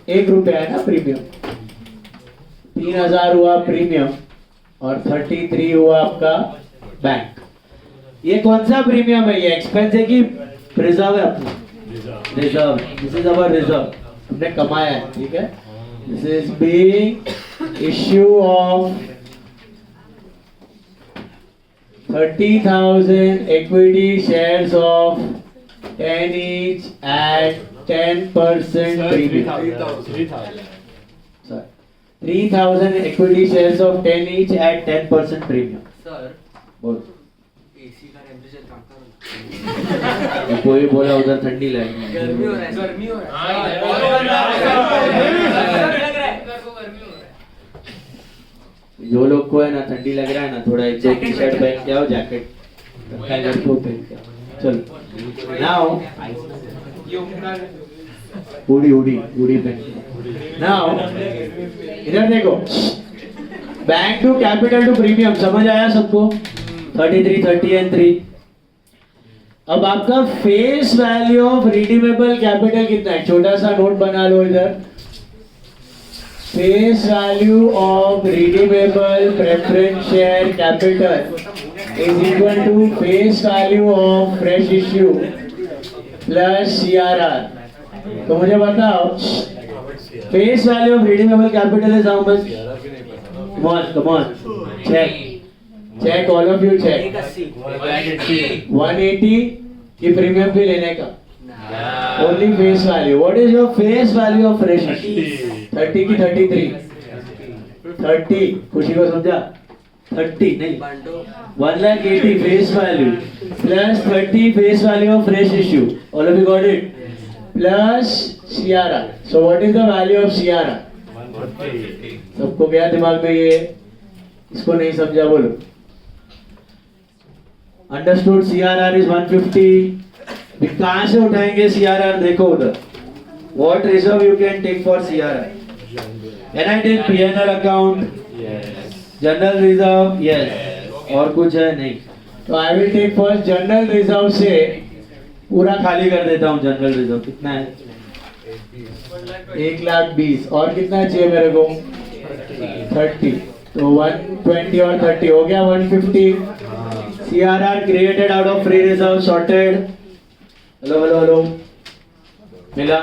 1 रुपया है ना प्रीमियम। 3000 हुआ प्रीमियम और 33 हुआ आपका बैंक। ये कौन सा प्रीमियम है? ये एक्सपेंस है कि रिजर्व है अपना? Reserve. This is our reserve, हमने कमाया है, ठीक है। This is being issue of 30,000 equity shares of 10 each at 10% premium. 3,000 equity shares of 10 each at 10% premium. Sir बोल। एसी का टेम्परेचर कम करो। कोई बोला उधर ठंडी लगी। गर्मी हो रहा है, गर्मी हो रहा है। जो लोग को है ना ठंडी लग रहा है ना, थोड़ा एक टी शर्ट पहन के आओ, जैकेट को पहन के आओ। चलो नाउ हुडी हुडी हुडी पहन के नाउ इधर देखो। Bank to capital to premium समझ आया सबको? 33, 30 एंड 3। अब आपका face value of redeemable capital कितना है? छोटा सा नोट बना लो इधर। Face value of redeemable preference share capital is equal to face value of fresh issue plus CRR. तो मुझे बताओ face value of redeemable capital is how much? Come on, check all of you check। 180 की premium भी लेने का? Only face value। What is your face value of fresh issue? 30 की 33? 30 खुशी को समझा? 30 नहीं, 1,80,000 face value plus 30 face value of fresh issue। All of you got it? Plus CRR। So what is the value of CRR? सबको गया दिमाग में ये? इसको नहीं समझा बोलो। अंडरस्टूड? CRR is 150। कहां से उठाएंगे सीआरआर? देखो उधर। What reserve you can take for CRR? Can I take PNL account? General reserve? Yes. और कुछ है? नहीं। तो I will take first general reserve से पूरा खाली कर देता हूं। जनरल रिजर्व कितना है? 1,20,000। और कितना चाहिए मेरे को? 30। तो 120 और 30 हो गया 150। CRR created out of free reserve sorted। Hello hello hello, मिला?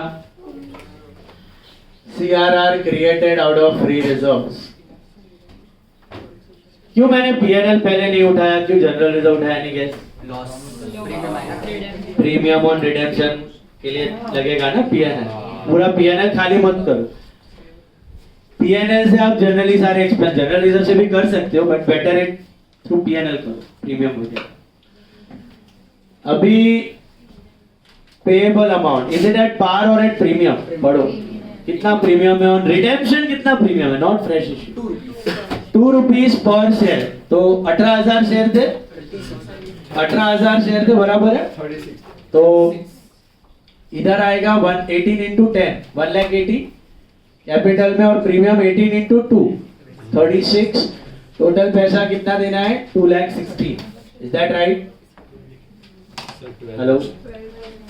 CRR created out of free reserves. क्यों मैंने PNL पहले नहीं उठाया, क्यों जनरल रिजर्व उठाया नहीं गैस? लॉस प्रीमियम आया। प्रीमियम ऑन रिडेम्पशन के लिए लगेगा ना PNL, पूरा PNL खाली मत करो। PNL से आप जनरली सारे एक्सपेंस जनरल रिजर्व से भी कर सकते हो, but better it through PNL करो, प्रीमियम हो जाएगा। अभी payable amount, is it at par और एट प्रीमियम? पढ़ो कितना प्रीमियम है ऑन रिडेम्पशन, कितना प्रीमियम है नॉट फ्रेश इश्यू। 2 रुपीज पर शेयर, तो 18,000 शेयर थे, 18,000 शेयर थे बराबर है, तो इधर आएगा 118 इंटू 10, 1,80,000 कैपिटल में, और प्रीमियम 18 इंटू 2 36, टोटल पैसा कितना देना है 2,60,000। Is that right? हेलो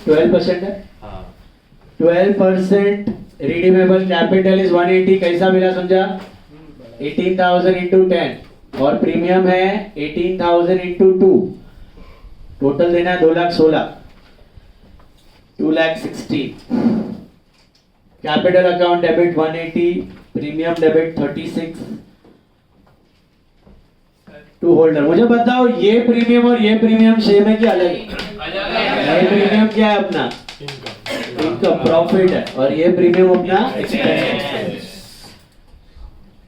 12% है, हाँ 12% रिडीमेबल कैपिटल इज 180, कैसा मिला समझा? 18,000 इंटू 10 और प्रीमियम है 18,000 इंटू 2, टोटल देना है 2,16,000, 2,60,000। Capital account debit 180, premium debit 36 to holder. मुझे बताओ ये प्रीमियम और ये प्रीमियम सेम है क्या अलग है? ये प्रीमियम क्या है अपना? इनकम प्रॉफिट है, और ये प्रीमियम अपना एक्सपेंस।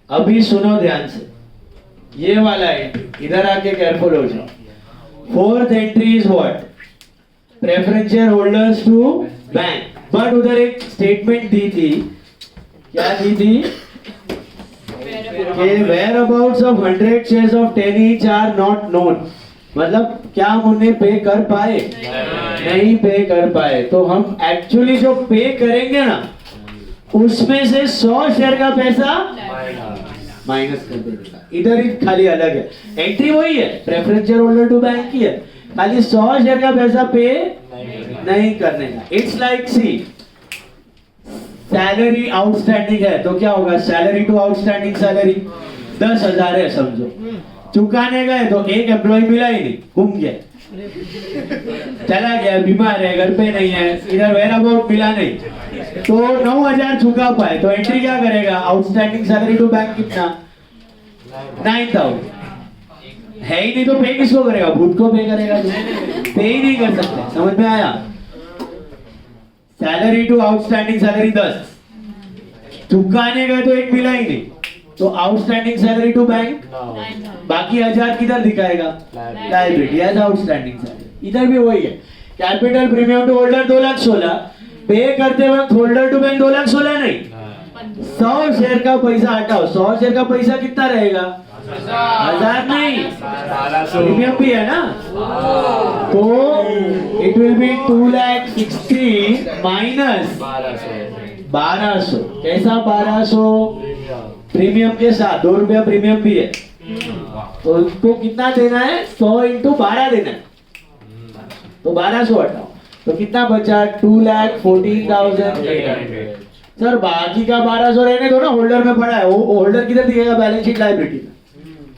अभी सुनो ध्यान से, ये वाला एंट्री इधर आके केयरफुल हो जाओ। Fourth entry is what? Preference share holders to bank, but उधर एक स्टेटमेंट दी थी, क्या दी थी? Whereabouts of 100 shares of 10 each are not known, मतलब क्या हम उन्हें पे कर पाए? नहीं पे कर पाए। तो हम एक्चुअली जो पे करेंगे ना, उसमें से 100 शेयर का पैसा माइनस कर देगा। इधर ही खाली अलग है, एंट्री वही है, preference share holder to bank की है, खाली 100 शेयर का पैसा पे नहीं करने का। It's like see, salary outstanding है तो क्या होगा? सैलरी टू आउटस्टैंडिंग सैलरी 10,000 है समझो, चुकाने गए तो एक एम्प्लॉय मिला ही नहीं, घूम गया, चला गया, बीमार है, घर पे नहीं है, इधर वेयर अबाउट मिला नहीं, तो 9,000 चुका पाए, तो एंट्री क्या करेगा? आउटस्टैंडिंग सैलरी टू बैंक कितना? 9,000 है ही नहीं, तो पे किसको करेगा? भूत को पे करेगा, पे ही नहीं कर सकते। समझ में आया? सैलरी टू आउटस्टैंडिंग सैलरी 10, चुकाने गए तो एक मिला ही नहीं, तो आउटस्टैंडिंग सैलरी टू बैंक, बाकी 1,000 किधर दिखाएगा? Liability as outstanding salary. इधर भी वही है, कैपिटल प्रीमियम टू होल्डर 2,16,000, पे करते वक्त होल्डर टू बैंक 2,16,000 नहीं, 100 शेयर का पैसा हटाओ, 100 शेयर का पैसा कितना रहेगा? 1,000 नहीं, प्रीमियम भी है ना, तो इट विल बी 2,60,000 माइनस 1,200। कैसा 1,200? प्रीमियम के साथ 2 रुपया प्रीमियम भी है, तो उसको कितना देना है? 100 इंटू 12 देना है, तो 1,200 हटाओ, तो कितना बचा? 2,14,800। सर बाकी का 1,200 रहने दो ना, होल्डर में पड़ा है, वो होल्डर किधर दिखेगा? बैलेंस शीट लायबिलिटी में,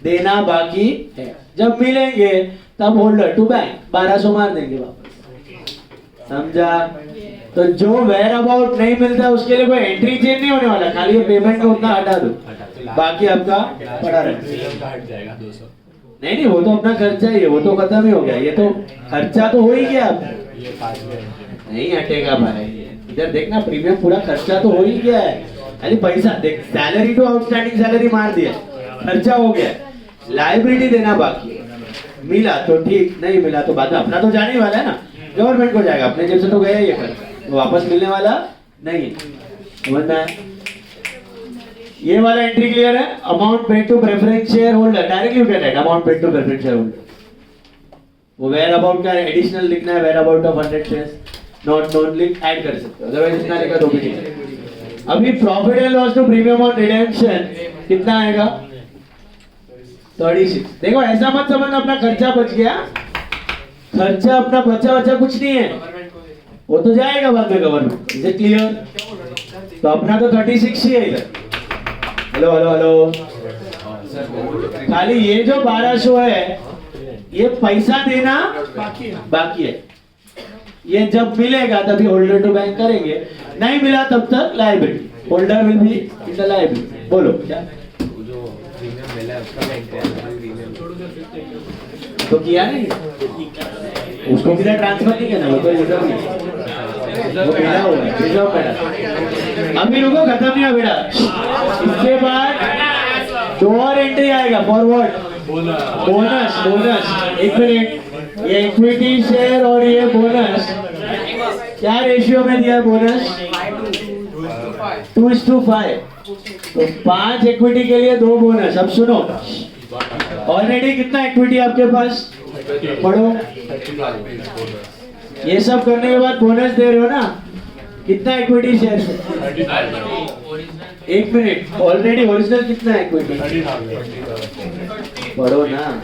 देना बाकी है, जब मिलेंगे तब होल्डर टू बैंक 1,200 मार देंगे वापस। समझा? तो जो वेयर अबाउट नहीं मिलता उसके लिए कोई एंट्री चेंज नहीं होने वाला, खाली पेमेंट में उतना हटा दो, बाकी आपका पड़ा रहेगा। हट जाएगा 200। नहीं वो तो अपना खर्चा ही है, वो तो खत्म ही हो गया, ये तो खर्चा तो हो ही गया आपका, ये 5 नहीं हटेगा भाई। इधर देखना, प्रीमियम पूरा खर्चा तो हो ही गया है, खाली पैसा देख, सैलरी टू आउटस्टैंडिंग सैलरी मार दिया, खर्चा हो गया, लायबिलिटी देना बाकी है। मिला तो ठीक, नहीं मिला तो बाद में, अपना तो जाने वाला है ना, गवर्नमेंट को जाएगा, अपने जेब से तो गया ये खर्चा, तो वापस मिलने वाला नहीं है। समझ में आया? ये वाला एंट्री क्लियर है? Amount paid to preference share holder, directly you can write amount paid to preference share holder. वो वेयर अबाउट का एडिशनल लिखना है, where about of 100 shares not known लिख ऐड कर सकते हो, अदरवाइज इतना लिखा तो भी ठीक है। अभी profit and loss to premium on redemption कितना आएगा? 36। देखो ऐसा मत समझना अपना खर्चा बच गया, खर्चा अपना बचा कुछ नहीं है, वो तो जाएगा बाद में गवर्नमेंट। Is it clear? तो अपना तो 36 ही है इधर। हेलो हेलो हेलो, खाली ये जो 1,200 है ये पैसा देना बाकी है, ये जब मिलेगा तभी होल्डर टू बैंक करेंगे, नहीं मिला तब तक liability. Holder will be in the liability. बोलो क्या जो प्रीमियम मिला है उसका मैं इंक्रीमेंट प्रीमियम तो किया नहीं, उसको किधर ट्रांसफर नहीं करना, वो तो रिजर्व नहीं, वो मिला हुआ है, रिजर्व पड़ा. अभी रुको, खत्म नहीं हुआ बेटा. इसके बाद दो और एंट्री आएगा फॉरवर्ड. बोनस. बोनस एक मिनट, ये इक्विटी शेयर और ये बोनस क्या रेशियो में दिया है बोनस? 2:5. तो 5 इक्विटी के लिए 2 बोनस. अब सुनो, ऑलरेडी कितना इक्विटी आपके पास? पढ़ो. ये सब करने के बाद बोनस दे रहे हो ना, कितना इक्विटी शेयर से? एक मिनट, ऑलरेडी ओरिजिनल कितना इक्विटी? पढ़ो ना.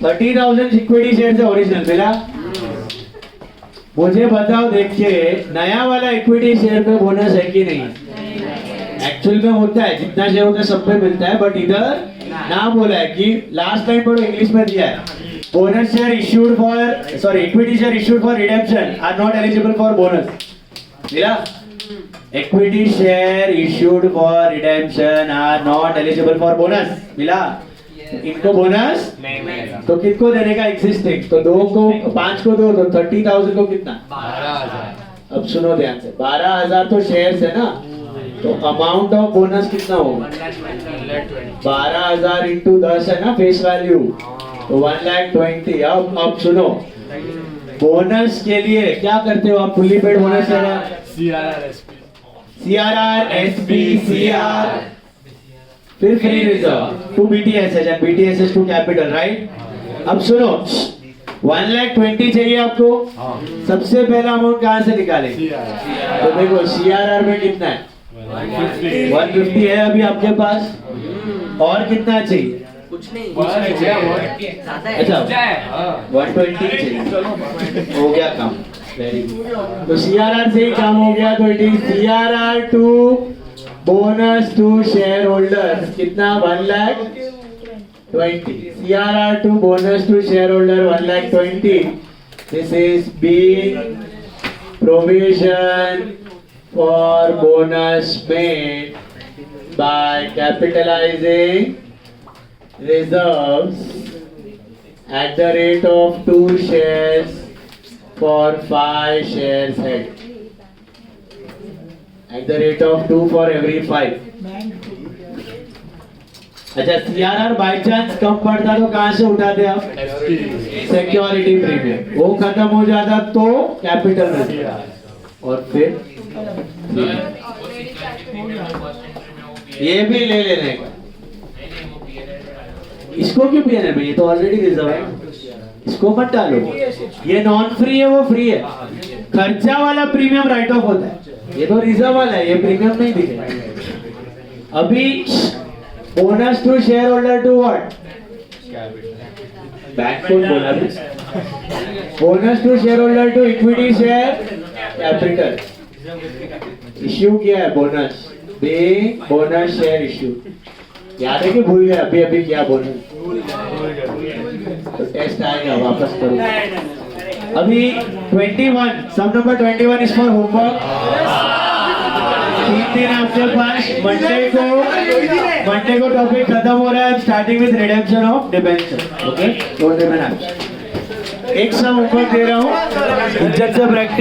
30,000 इक्विटी शेयर से ओरिजिनल मिला. मुझे बताओ, देखिए नया वाला इक्विटी शेयर पे बोनस है कि नहीं? एक्चुअल में होता है, जितना शेयर होता है सब पे मिलता है, बट इधर ना बोला है कि लास्ट टाइम पढ़ो, इंग्लिश में दिया है bonus share issued for, sorry equity share issued for redemption are not eligible for bonus. मिला? Equity share issued for redemption are not eligible for bonus. मिला? इनको बोनस नहीं मिलेगा. तो किसको देने का? एग्जिस्टिंग. तो 2 को 5 को 2 तो 30,000 को कितना? 12,000. अब सुनो ध्यान से, 12,000 तो शेयर्स है ना, तो अमाउंट ऑफ बोनस कितना होगा? 12,000 इंटू 10 है ना फेस वैल्यू, तो 1,20,000. अब सुनो, बोनस के लिए क्या करते हो आप? फुल्ली पेड बोनस है ना, CRR, SP, CR, फिर free reserve, 2 BTSS and BTSS to capital, right? अब सुनो, 1,20,000 चाहिए आपको. सबसे पहला अमाउंट कहाँ से निकालेंगे? तो देखो CRR में कितना है? 150 है अभी आपके पास. और कितना चाहिए? कुछ नहीं. अच्छा 120 चाहिए. हो गया काम. Very good. तो CRR से ही काम हो गया. तो it is CRR to bonus to share holder कितना? 1,20,000. CRR to bonus to share holder 1,20,000. This is being provision for bonus made by capitalizing reserves at the rate of 2 shares for 5 shares held. At the rate of 2 for every 5. अच्छा, CRR by chance कम पड़ता तो कहां से उठाते आप? Security premium. वो खत्म हो जाता तो कैपिटल रिजर्व. और फिर ये भी ले लेने का. इसको क्यों पीएनए में? ये तो ऑलरेडी रिजर्व है, इसको मत डालो. ये नॉन फ्री है, वो फ्री है. खर्चा वाला प्रीमियम राइट ऑफ होता है, ये तो रिजर्व वाला है, ये प्रीमियम नहीं दिखेगा. अभी bonus to share holder to what? Bank को बोला भी. Bonus to share holder to equity share capital. Issue किया है बोनस, बोनस शेयर इश्यू. याद है कि भूल गए? अभी अभी क्या बोनस? तो टेस्ट आएगा, वापस करो. अभी 21, सम नंबर 21 इज फॉर होमवर्क. 3 दिन आपके पास. मंडे को टॉपिक खत्म हो रहा है. Starting with redemption of debenture. Okay, don't remain. एक सम होमवर्क दे रहा हूँ, इज्जत से प्रैक्टिस.